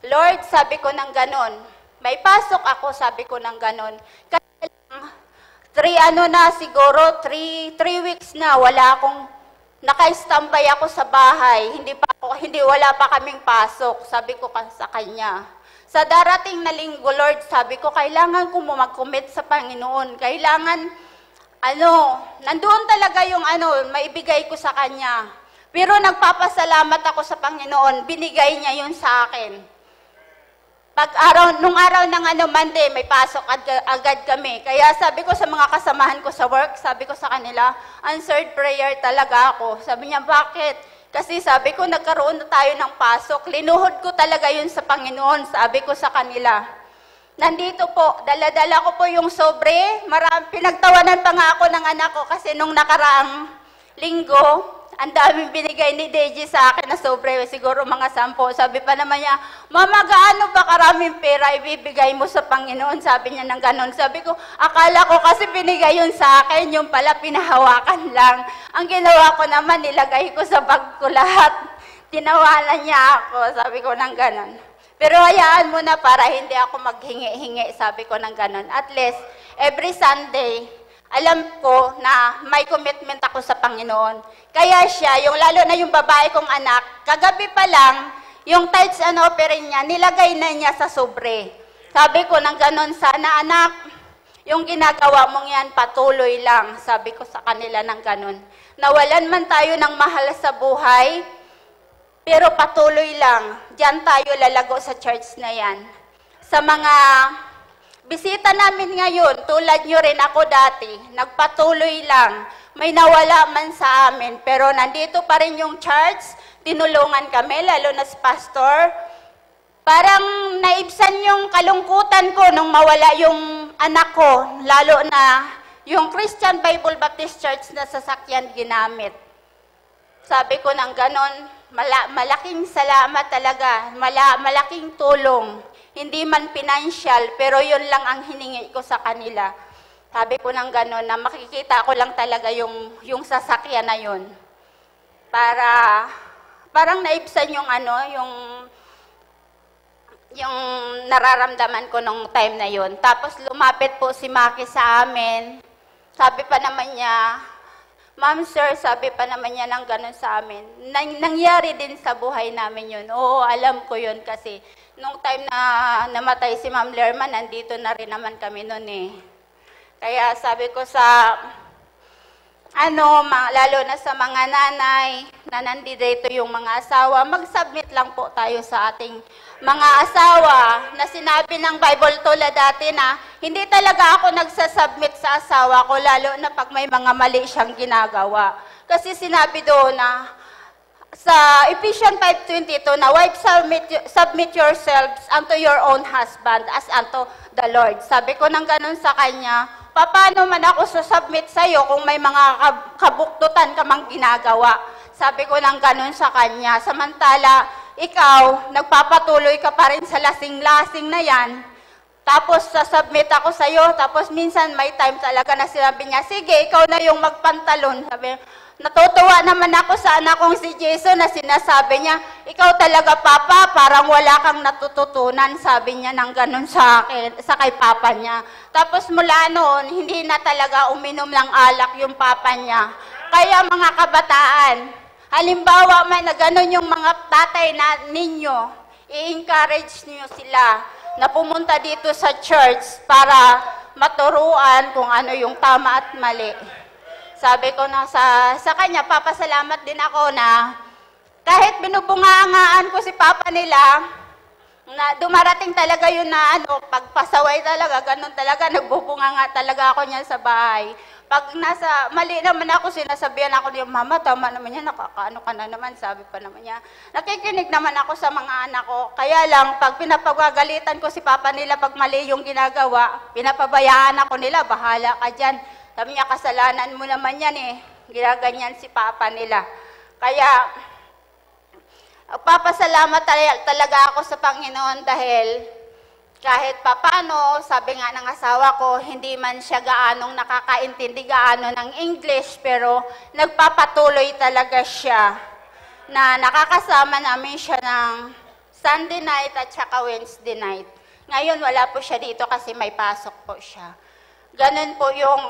Lord, sabi ko ng ganon, may pasok ako, sabi ko ng ganon. Kasi siguro 3 weeks na, wala akong, naka-standby ako sa bahay, wala pa kaming pasok, sabi ko sa kanya. Sa darating na linggo, Lord, sabi ko, kailangan ko mag-commit sa Panginoon. Kailangan, nandoon talaga yung maibigay ko sa Kanya. Pero nagpapasalamat ako sa Panginoon, binigay niya yun sa akin. Nung araw ng Monday, may pasok agad kami. Kaya sabi ko sa mga kasamahan ko sa work, sabi ko sa kanila, answered prayer talaga ako. Sabi niya, bakit? Kasi sabi ko, nagkaroon na tayo ng pasok. Linuhod ko talaga yun sa Panginoon, sabi ko sa kanila. Nandito po, dala-dala ko po yung sobre. Pinagtawanan pa nga ako ng anak ko kasi nung nakaraang linggo, ang daming binigay ni Deji sa akin na sobre, siguro mga 10. Sabi pa naman niya, Mama, gaano ba karaming pera ibibigay mo sa Panginoon? Sabi niya ng ganon. Sabi ko, akala ko kasi binigay yun sa akin, yung pala pinahawakan lang. Ang ginawa ko naman, nilagay ko sa bag ko lahat. Tinawanan niya ako, sabi ko ng ganon. Pero hayaan mo na para hindi ako maghingi-hingi, sabi ko ng ganon. At least, every Sunday, alam ko na may commitment ako sa Panginoon. Kaya siya, lalo na yung babae kong anak, kagabi pa lang, yung tithes and offering niya, nilagay na niya sa sobre. Sabi ko ng ganon, sana anak, yung ginagawa mong yan, patuloy lang. Sabi ko sa kanila ng ganon. Nawalan man tayo ng mahal sa buhay, pero patuloy lang. Diyan tayo lalago sa church na yan. Sa mga bisita namin ngayon, tulad nyo rin ako dati, nagpatuloy lang. May nawala man sa amin, pero nandito pa rin yung church, tinulungan kami, lalo na si pastor. Parang naibsan yung kalungkutan ko nung mawala yung anak ko, lalo na yung Christian Bible Baptist Church na sasakyan ginamit. Sabi ko ng ganon, malaking salamat talaga, malaking tulong. Hindi man financial, pero yun lang ang hiningi ko sa kanila. Sabi ko ng gano'n na makikita ko lang talaga yung sasakyan na yun. Parang naibsan yung nararamdaman ko nung time na yun. Tapos lumapit po si Maki sa amin. Sabi pa naman niya, Ma'am sir, sabi pa naman niya ng gano'n sa amin. Nangyari din sa buhay namin yun. Oo, alam ko yun kasi nung time na namatay si Ma'am Lerman, nandito na rin naman kami noon eh. Kaya sabi ko sa, lalo na sa mga nanay na nandito yung mga asawa, mag-submit lang po tayo sa ating mga asawa na sinabi ng Bible tulad dati na hindi talaga ako nagsasubmit sa asawa ko, lalo na pag may mga mali siyang ginagawa. Kasi sinabi doon na, sa Ephesians 5:22 na, wives, submit yourselves unto your own husband as unto the Lord. Sabi ko nang ganun sa kanya, paano man ako susubmit sa'yo kung may mga kabuktutan ka mang ginagawa? Sabi ko nang ganun sa kanya. Samantala, ikaw, nagpapatuloy ka pa rin sa lasing-lasing na yan. Tapos, sasubmit ako sa'yo. Tapos, minsan may time talaga na sinabi niya, sige, ikaw na yung magpantalon. Sabi, natutuwa naman ako sa anak kong si Jason na sinasabi niya, ikaw talaga, Papa, parang wala kang natututunan, sabi niya ng ganun sa akin, sa kay Papa niya. Tapos mula noon, hindi na talaga uminom ng alak yung Papa niya. Kaya mga kabataan, halimbawa man na ganun yung mga tatay na ninyo, i-encourage niyo sila na pumunta dito sa church para maturuan kung ano yung tama at mali. Sabi ko na sa kanya, papasalamat din ako na kahit binubungangaan ko si Papa nila, na dumarating talaga yun na pagpasaway talaga, ganun talaga, nagbubunganga talaga ako niyan sa bahay. Pag mali naman ako, sinasabihan ako niya, Mama, tama naman yan, nakakaano ka na naman, sabi pa naman niya. Nakikinig naman ako sa mga anak ko, kaya lang, pag pinapagagalitan ko si Papa nila, pag mali yung ginagawa, pinapabayaan ako nila, bahala ka dyan. Sabi niya, kasalanan mo naman yan eh. Ginaganyan si Papa nila. Kaya, papasalamat talaga ako sa Panginoon dahil kahit papano, sabi nga ng asawa ko, hindi man siya gaanong nakakaintindi gaano ng English, pero nagpapatuloy talaga siya na nakakasama namin siya ng Sunday night at saka Wednesday night. Ngayon, wala po siya dito kasi may pasok po siya. Ganun po yung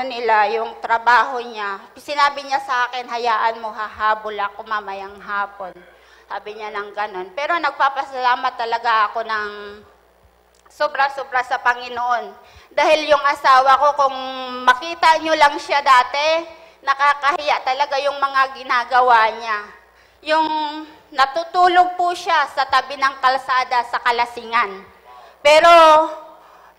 nila, yung trabaho niya. Sinabi niya sa akin, hayaan mo, hahabol ako mamayang hapon. Sabi niya ng ganun. Pero nagpapasalamat talaga ako ng sobra-sobra sa Panginoon. Dahil yung asawa ko, kung makita niyo lang siya dati, nakakahiya talaga yung mga ginagawa niya. Yung natutulog po siya sa tabi ng kalsada sa Kalasingan. Pero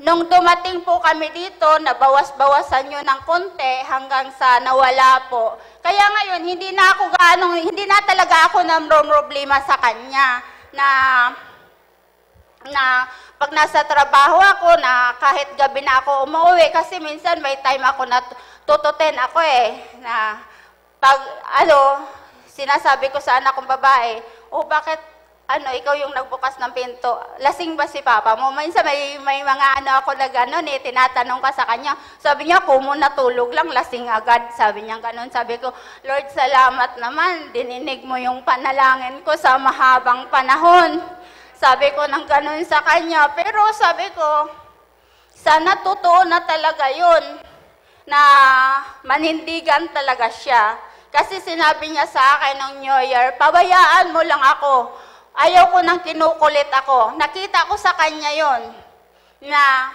nung dumating po kami dito, nabawas-bawasan yun ng konti hanggang sa nawala po. Kaya ngayon, hindi na talaga ako problema sa kanya na pag nasa trabaho ako, na kahit gabi na ako umuwi, kasi minsan may time ako na tututin ako na pag sinasabi ko sa anak kong babae, bakit ikaw yung nagbukas ng pinto? Lasing ba si Papa mo? Minsan may mga ako na gano'n tinatanong ka sa kanya. Sabi niya, kumo natulog lang, lasing agad. Sabi niya gano'n. Sabi ko, Lord, salamat naman. Dininig mo yung panalangin ko sa mahabang panahon. Sabi ko nang gano'n sa kanya. Pero sabi ko, sana totoo na talaga yun, na manindigan talaga siya. Kasi sinabi niya sa akin ng New Year, pabayaan mo lang ako. Ayaw ko nang kinukulit ako. Nakita ko sa kanya yon na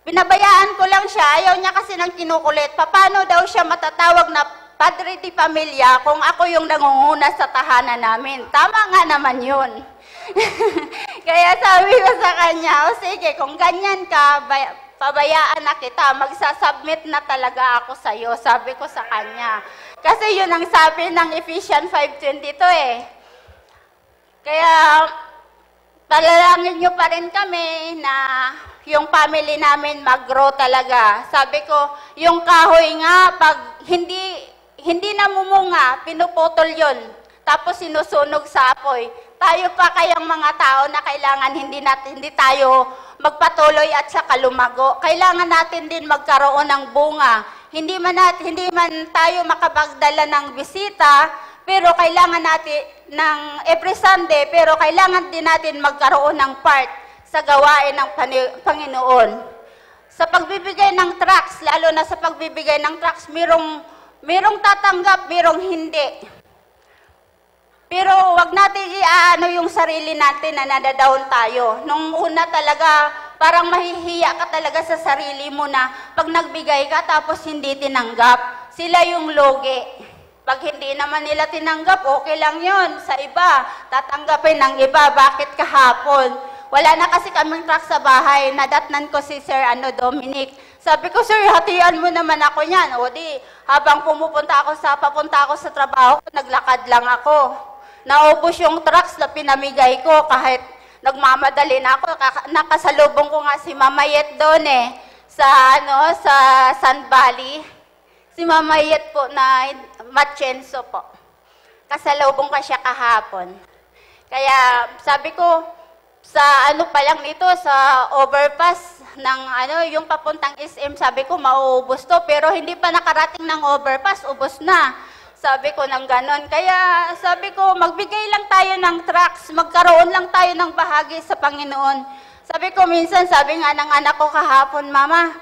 pinabayaan ko lang siya. Ayaw niya kasi nang kinukulit. Paano daw siya matatawag na padre di pamilya kung ako yung nangunguna sa tahanan namin? Tama nga naman yun. Kaya sabi ko sa kanya, sige, kung ganyan ka, pabayaan na kita, magsasubmit na talaga ako sa iyo, sabi ko sa kanya. Kasi yun ang sabi ng Ephesians 5:22 Kaya, palalangin nyo pa rin kami na yung family namin mag-grow talaga. Sabi ko, yung kahoy nga, pag hindi namumunga, pinuputol yun. Tapos sinusunog sa apoy. Tayo pa kayang mga tao na kailangan hindi tayo magpatuloy at saka lumago. Kailangan natin din magkaroon ng bunga. Hindi man tayo makapagdala ng bisita, pero kailangan natin ng every Sunday, pero kailangan din natin magkaroon ng part sa gawain ng Panginoon. Sa pagbibigay ng tracts, lalo na sa pagbibigay ng tracts, merong tatanggap, merong hindi. Pero wag natin yung sarili natin na nadadown tayo. Nung una talaga, parang mahihiya ka talaga sa sarili mo na pag nagbigay ka tapos hindi tinanggap. Sila yung logi. Pag hindi naman nila tinanggap, okay lang yun. Sa iba, tatanggapin ng iba. Bakit kahapon? Wala na kasi kaming truck sa bahay. Nadatnan ko si Sir Dominic. Sabi ko, Sir, hatian mo naman ako niyan. O di, habang papunta ako sa trabaho, naglakad lang ako. Naubos yung trucks na pinamigay ko kahit nagmamadali na ako. Nakasalubong ko nga si Mama Yet doon sa San Valley. Si Mama Yet po na Machenso po. Kasalubong ka siya kahapon. Kaya sabi ko, sa pa lang nito, sa overpass ng yung papuntang SM, sabi ko mauubos to. Pero hindi pa nakarating ng overpass, ubos na. Sabi ko ng ganon. Kaya sabi ko, magbigay lang tayo ng tracts, magkaroon lang tayo ng bahagi sa Panginoon. Sabi ko minsan, sabi nga ng anak ko kahapon, Mama,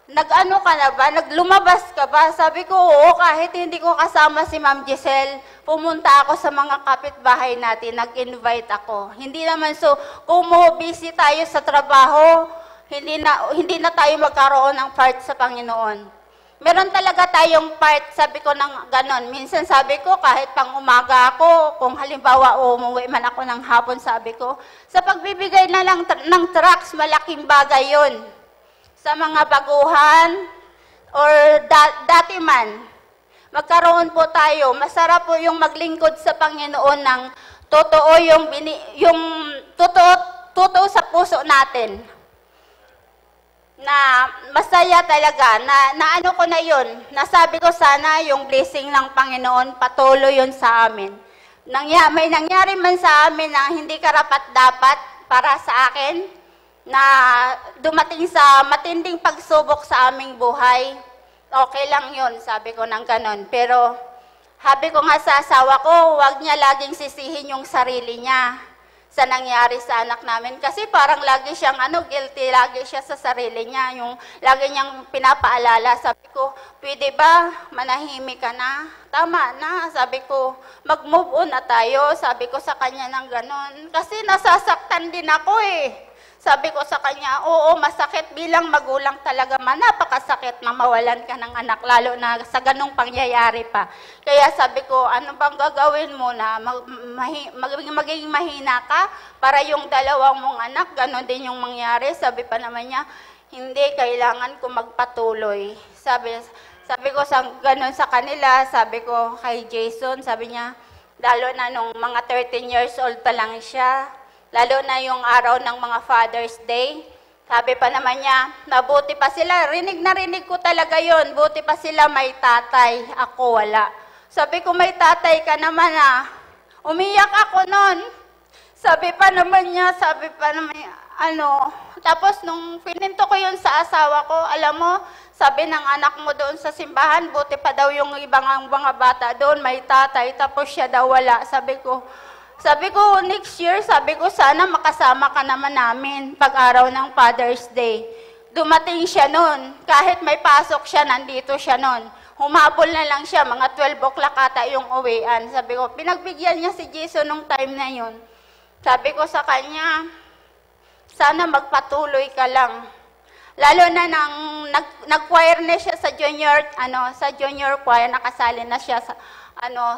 nag-ano ka na ba? Naglumabas ka ba? Sabi ko, oo, kahit hindi ko kasama si Ma'am Giselle, pumunta ako sa mga kapitbahay natin, nag-invite ako. Hindi naman kung busy tayo sa trabaho, hindi na tayo magkaroon ng part sa Panginoon. Meron talaga tayong part, sabi ko ng ganon. Minsan sabi ko, kahit pang umaga ako, kung halimbawa umuwi man ako ng hapon, sabi ko, sa pagbibigay na lang ng tracts, malaking bagay yun. Sa mga baguhan or dati man, magkaroon po tayo. Masarap po yung maglingkod sa Panginoon ng totoo yung totoo sa puso natin. Na masaya talaga, na ko na yun. Nasabi ko sana yung blessing ng Panginoon, patuloy yun sa amin. May nangyari man sa amin na hindi karapat-dapat para sa akin, na dumating sa matinding pagsubok sa aming buhay, okay lang yun, sabi ko ng ganon. Pero, sabi ko nga sa asawa ko, huwag niya laging sisihin yung sarili niya sa nangyari sa anak namin. Kasi parang lagi siyang guilty, lagi siya sa sarili niya. Yung lagi niyang pinapaalala. Sabi ko, pwede ba manahimik ka na? Tama na. Sabi ko, mag-move on na tayo. Sabi ko sa kanya ng ganon. Kasi nasasaktan din ako Sabi ko sa kanya, oo, masakit bilang magulang talaga man. Napakasakit na mawalan ka ng anak, lalo na sa ganong pangyayari pa. Kaya sabi ko, ano bang gagawin mo na maging mahina ka para yung dalawang mong anak, ganon din yung mangyari? Sabi pa naman niya, hindi, kailangan ko magpatuloy. Sabi ko ganon sa kanila, sabi ko kay Jason, sabi niya, lalo na nung mga 13 years old pa lang siya, lalo na yung araw ng mga Father's Day. Sabi pa naman niya, mabuti pa sila. Rinig na rinig ko talaga yon. Buti pa sila may tatay. Ako wala. Sabi ko, may tatay ka naman ah. Umiyak ako nun. Sabi pa naman niya, tapos nung pininto ko yun sa asawa ko, alam mo, sabi ng anak mo doon sa simbahan, buti pa daw yung ibang mga bata doon, may tatay, tapos siya daw wala. Sabi ko, next year, sabi ko, sana makasama ka naman namin pag-araw ng Father's Day. Dumating siya noon. Kahit may pasok siya, nandito siya noon. Humabol na lang siya, mga 12 o'clock ata yung uwian. Sabi ko, pinagbigyan niya si Jason nung time na yun. Sabi ko sa kanya, sana magpatuloy ka lang. Lalo na nang nag-choir na siya sa junior choir, nakasali na siya sa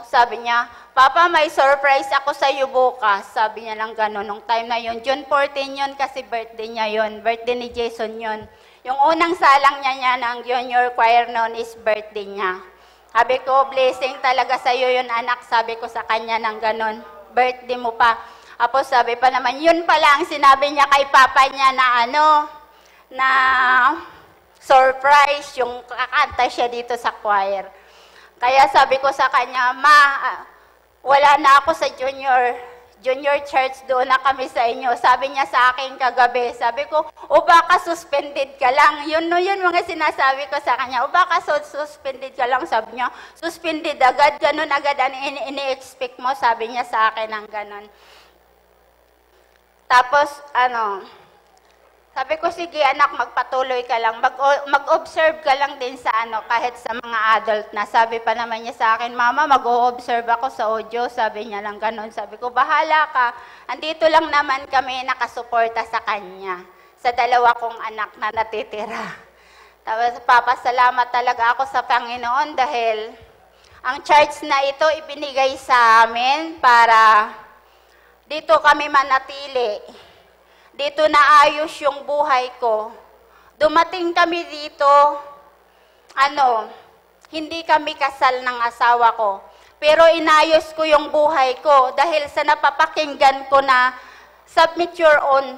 sabi niya, Papa, may surprise ako sa iyo bukas. Sabi niya lang gano'n. Nung time na yun, June 14 yun kasi birthday niya yun. Birthday ni Jason yun. Yung unang salang niya ng junior choir noon is birthday niya. Sabi ko, blessing talaga sa iyo yun, anak. Sabi ko sa kanya ng gano'n. Birthday mo pa. Tapos sabi pa naman, yun pala ang sinabi niya kay Papa niya na surprise, yung kakanta siya dito sa choir. Kaya sabi ko sa kanya, Ma, wala na ako sa junior church, doon na kami sa inyo. Sabi niya sa akin kagabi, sabi ko, o baka suspended ka lang. Yun mga sinasabi ko sa kanya, o baka suspended ka lang. Sabi niya, suspended agad, ganun agad ang ini-expect mo, sabi niya sa akin ng ganun. Tapos, sabi ko, sige anak, magpatuloy ka lang. Mag-observe ka lang din sa kahit sa mga adult na. Sabi pa naman niya sa akin, Mama, mag-observe ako sa audio. Sabi niya lang ganun. Sabi ko, bahala ka. Andito lang naman kami nakasuporta sa kanya. Sa dalawa kong anak na natitira. Tapos, papasalamat talaga ako sa Panginoon dahil ang church na ito ibinigay sa amin para dito kami manatili. Dito naayos yung buhay ko. Dumating kami dito, hindi kami kasal ng asawa ko. Pero inayos ko yung buhay ko dahil sa napapakinggan ko na submit your own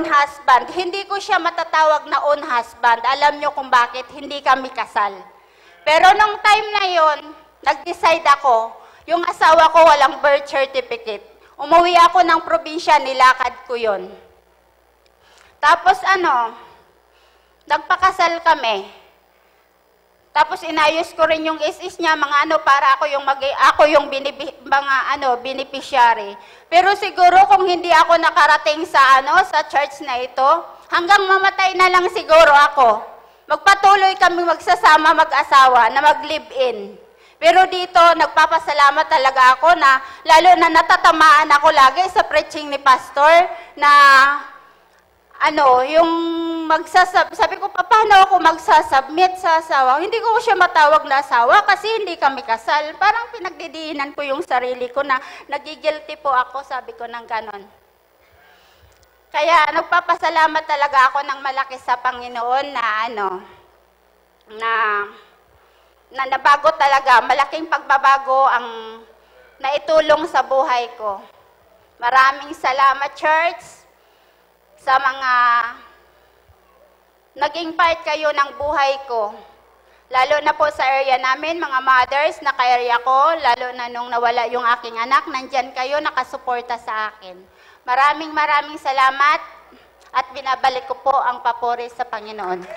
husband. Hindi ko siya matatawag na own husband. Alam niyo kung bakit hindi kami kasal. Pero nung time na yon, nag-decide ako, yung asawa ko walang birth certificate. Umuwi ako ng probinsya, nilakad ko yon. Tapos nagpakasal kami. Tapos inayos ko rin yung isis niya, para ako yung beneficiary. Pero siguro kung hindi ako nakarating sa church na ito, hanggang mamatay na lang siguro ako. Magpatuloy kami magsasama mag-asawa na mag-live-in. Pero dito, nagpapasalamat talaga ako na, lalo na natatamaan ako lagi sa preaching ni Pastor, na, sabi ko, paano ako magsasubmit sa asawa? Hindi ko siya matawag na asawa kasi hindi kami kasal. Parang pinagdidiinan ko yung sarili ko na, nagigilty po ako, sabi ko ng ganon. Kaya, nagpapasalamat talaga ako ng malaki sa Panginoon na nabago talaga, malaking pagbabago ang naitulong sa buhay ko. Maraming salamat, church, sa mga naging part kayo ng buhay ko. Lalo na po sa area namin, mga mothers, naka-area ko, lalo na nung nawala yung aking anak, nandyan kayo, nakasuporta sa akin. Maraming salamat at binabalik ko po ang papuri sa Panginoon.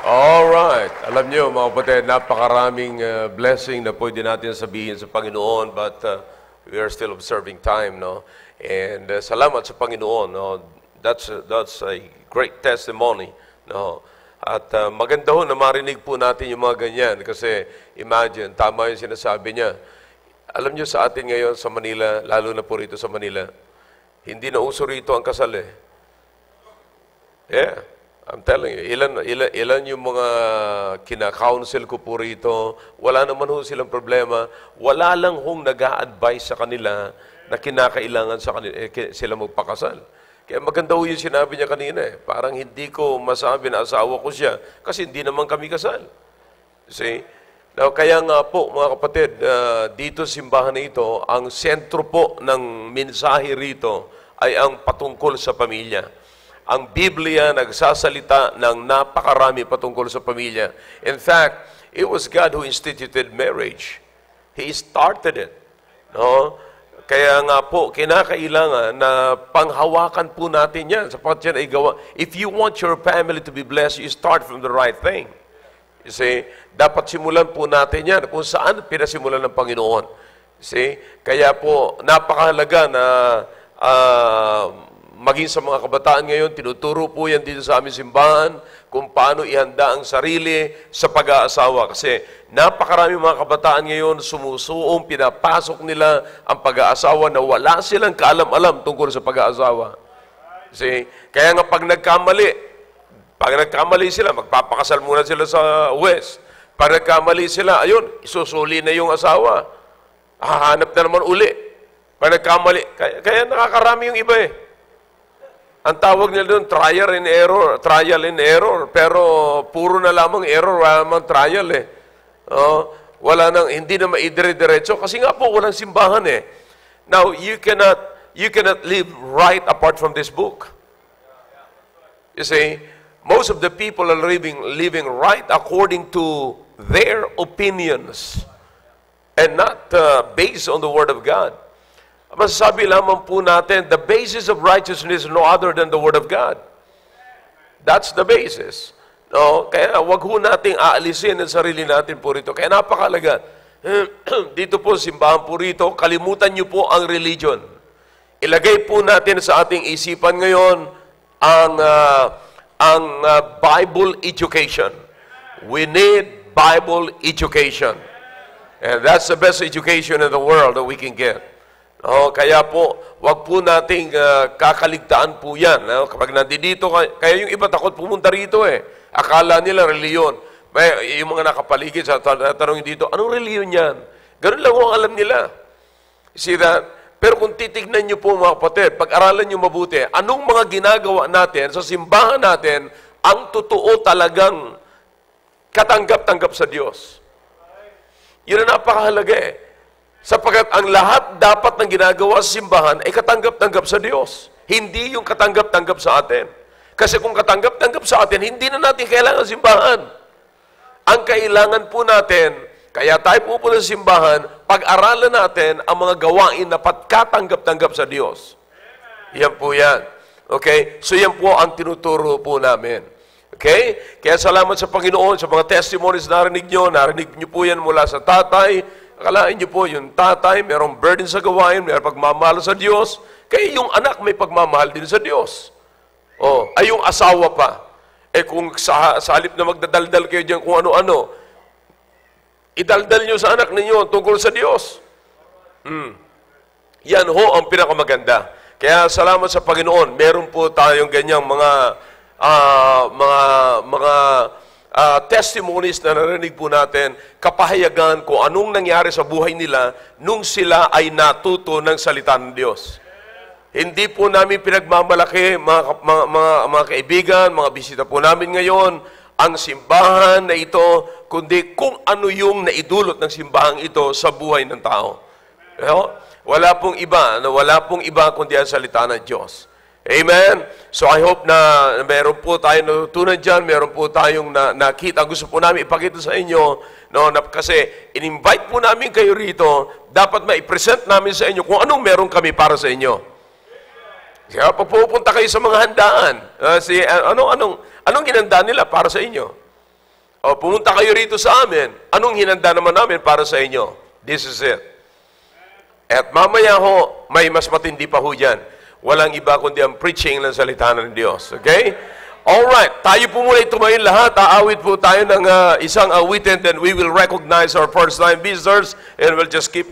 Alright. Alam niyo, mga kapatid, napakaraming blessing na pwede natin sabihin sa Panginoon, but we are still observing time, no? And salamat sa Panginoon, no? That's a great testimony, no? At maganda ho na marinig po natin yung mga ganyan kasi imagine, tama yung sinasabi niya, Alam nyo sa atin ngayon sa Manila, lalo na po rito sa Manila, hindi na uso rito ang kasal eh. Yeah, I'm telling you, ilan yung mga kina-counsel ko po rito, wala naman ho silang problema, wala lang hong nag-a-advise sa kanila na kinakailangan sa kanila, sila magpakasal. Kaya maganda ho yung sinabi niya kanina eh, parang hindi ko masabi na asawa ko siya, kasi hindi naman kami kasal. See? Now, kaya nga po, mga kapatid, dito sa simbahan na ito, ang sentro po ng mensahe rito ay ang patungkol sa pamilya. Ang Biblia nagsasalita ng napakarami patungkol sa pamilya. In fact, it was God who instituted marriage. He started it. No? Kaya nga po, kinakailangan na panghawakan po natin yan. Sapagkat yan ay gawa. If you want your family to be blessed, you start from the right thing. You see, dapat simulan po natin yan kung saan pinasimulan ng Panginoon. You see, kaya po napakahalaga na maging sa mga kabataan ngayon, tinuturo po yan dito sa aming simbahan kung paano ihanda ang sarili sa pag-aasawa. Kasi napakarami mga kabataan ngayon sumusuong, pinapasok nila ang pag-aasawa na wala silang kaalam-alam tungkol sa pag-aasawa. See, kaya nga pag nagkamali sila, magpapakasal muna sila sa West. Pag nagkamali sila, ayun, isusuli na yung asawa. Hahanap na naman uli. Pag nagkamali, kaya nakakarami yung iba eh. Ang tawag nila doon, trial and error. Pero puro na lamang error, wala namang trial eh. Wala nang, hindi na maidire-diretso. Kasi nga po, walang simbahan eh. Now, you cannot live right apart from this book. You see, most of the people are living right according to their opinions and not based on the Word of God. Masasabi lamang po natin, the basis of righteousness is no other than the Word of God. That's the basis. No? Kaya wag ho nating aalisin ang sarili natin po rito. Kaya napakalaga. Dito po, simbahan po rito, kalimutan niyo po ang religion. Ilagay po natin sa ating isipan ngayon ang Bible education. We need Bible education. And that's the best education in the world that we can get. Kaya po, wag po nating kakaligtaan po yan. Kapag nandito, kaya yung iba takot pumunta rito eh. Akala nila reliyon. Yung mga nakapaligid sa tanong dito, anong reliyon yan? Ganun lang ang alam nila. See that? Pero kung titignan nyo po mga kapatid, pag-aralan nyo mabuti, anong mga ginagawa natin sa simbahan natin ang totoo talagang katanggap-tanggap sa Diyos. Yun ang napakahalaga eh. Sapagkat ang lahat dapat ng ginagawa sa simbahan ay katanggap-tanggap sa Diyos. Hindi yung katanggap-tanggap sa atin. Kasi kung katanggap-tanggap sa atin, hindi na natin kailangan simbahan. Ang kailangan po natin, kaya tayo pupunta sa simbahan, pag-aralan natin ang mga gawain na katanggap-tanggap sa Diyos. Yan po yan. Okay? So yan po ang tinuturo po namin. Okay? Kaya salamat sa Panginoon, sa mga testimonies na narinig nyo po yan mula sa tatay. Akalain nyo po, yung tatay, mayroong burden sa gawain, mayroong pagmamahal sa Diyos. Kaya yung anak may pagmamahal din sa Diyos. Ay yung asawa pa. Kung sa halip na magdadaldal kayo dyan kung ano-ano, idaldal nyo sa anak ninyo tungkol sa Diyos. Yan ho ang pinakamaganda. Kaya salamat sa Panginoon, meron po tayong ganyang mga testimonies na narinig po natin, kapahayagan kung anong nangyari sa buhay nila nung sila ay natuto ng salita ng Diyos. Hindi po namin pinagmamalaki, mga kaibigan, mga bisita po namin ngayon, ang simbahan na ito, kundi kung ano yung naidulot ng simbahan ito sa buhay ng tao. Wala pong iba kundi ang salita ng Diyos. Amen? So I hope na meron po tayong natutunan dyan, meron po tayong nakita. Gusto po namin ipakita sa inyo, kasi in-invite po namin kayo rito, dapat ma-present namin sa inyo kung anong meron kami para sa inyo. Kaya pag pupunta kayo sa mga handaan, anong hinanda nila para sa inyo? Pumunta kayo rito sa amin, anong hinanda naman namin para sa inyo? This is it. At mamaya ho, may mas matindi pa ho dyan. Walang iba kundi ang preaching ng salita ng Diyos. Okay? Alright, tayo po muna tumayin lahat. Aawit po tayo ng isang awitin, then we will recognize our first-time visitors and we'll just keep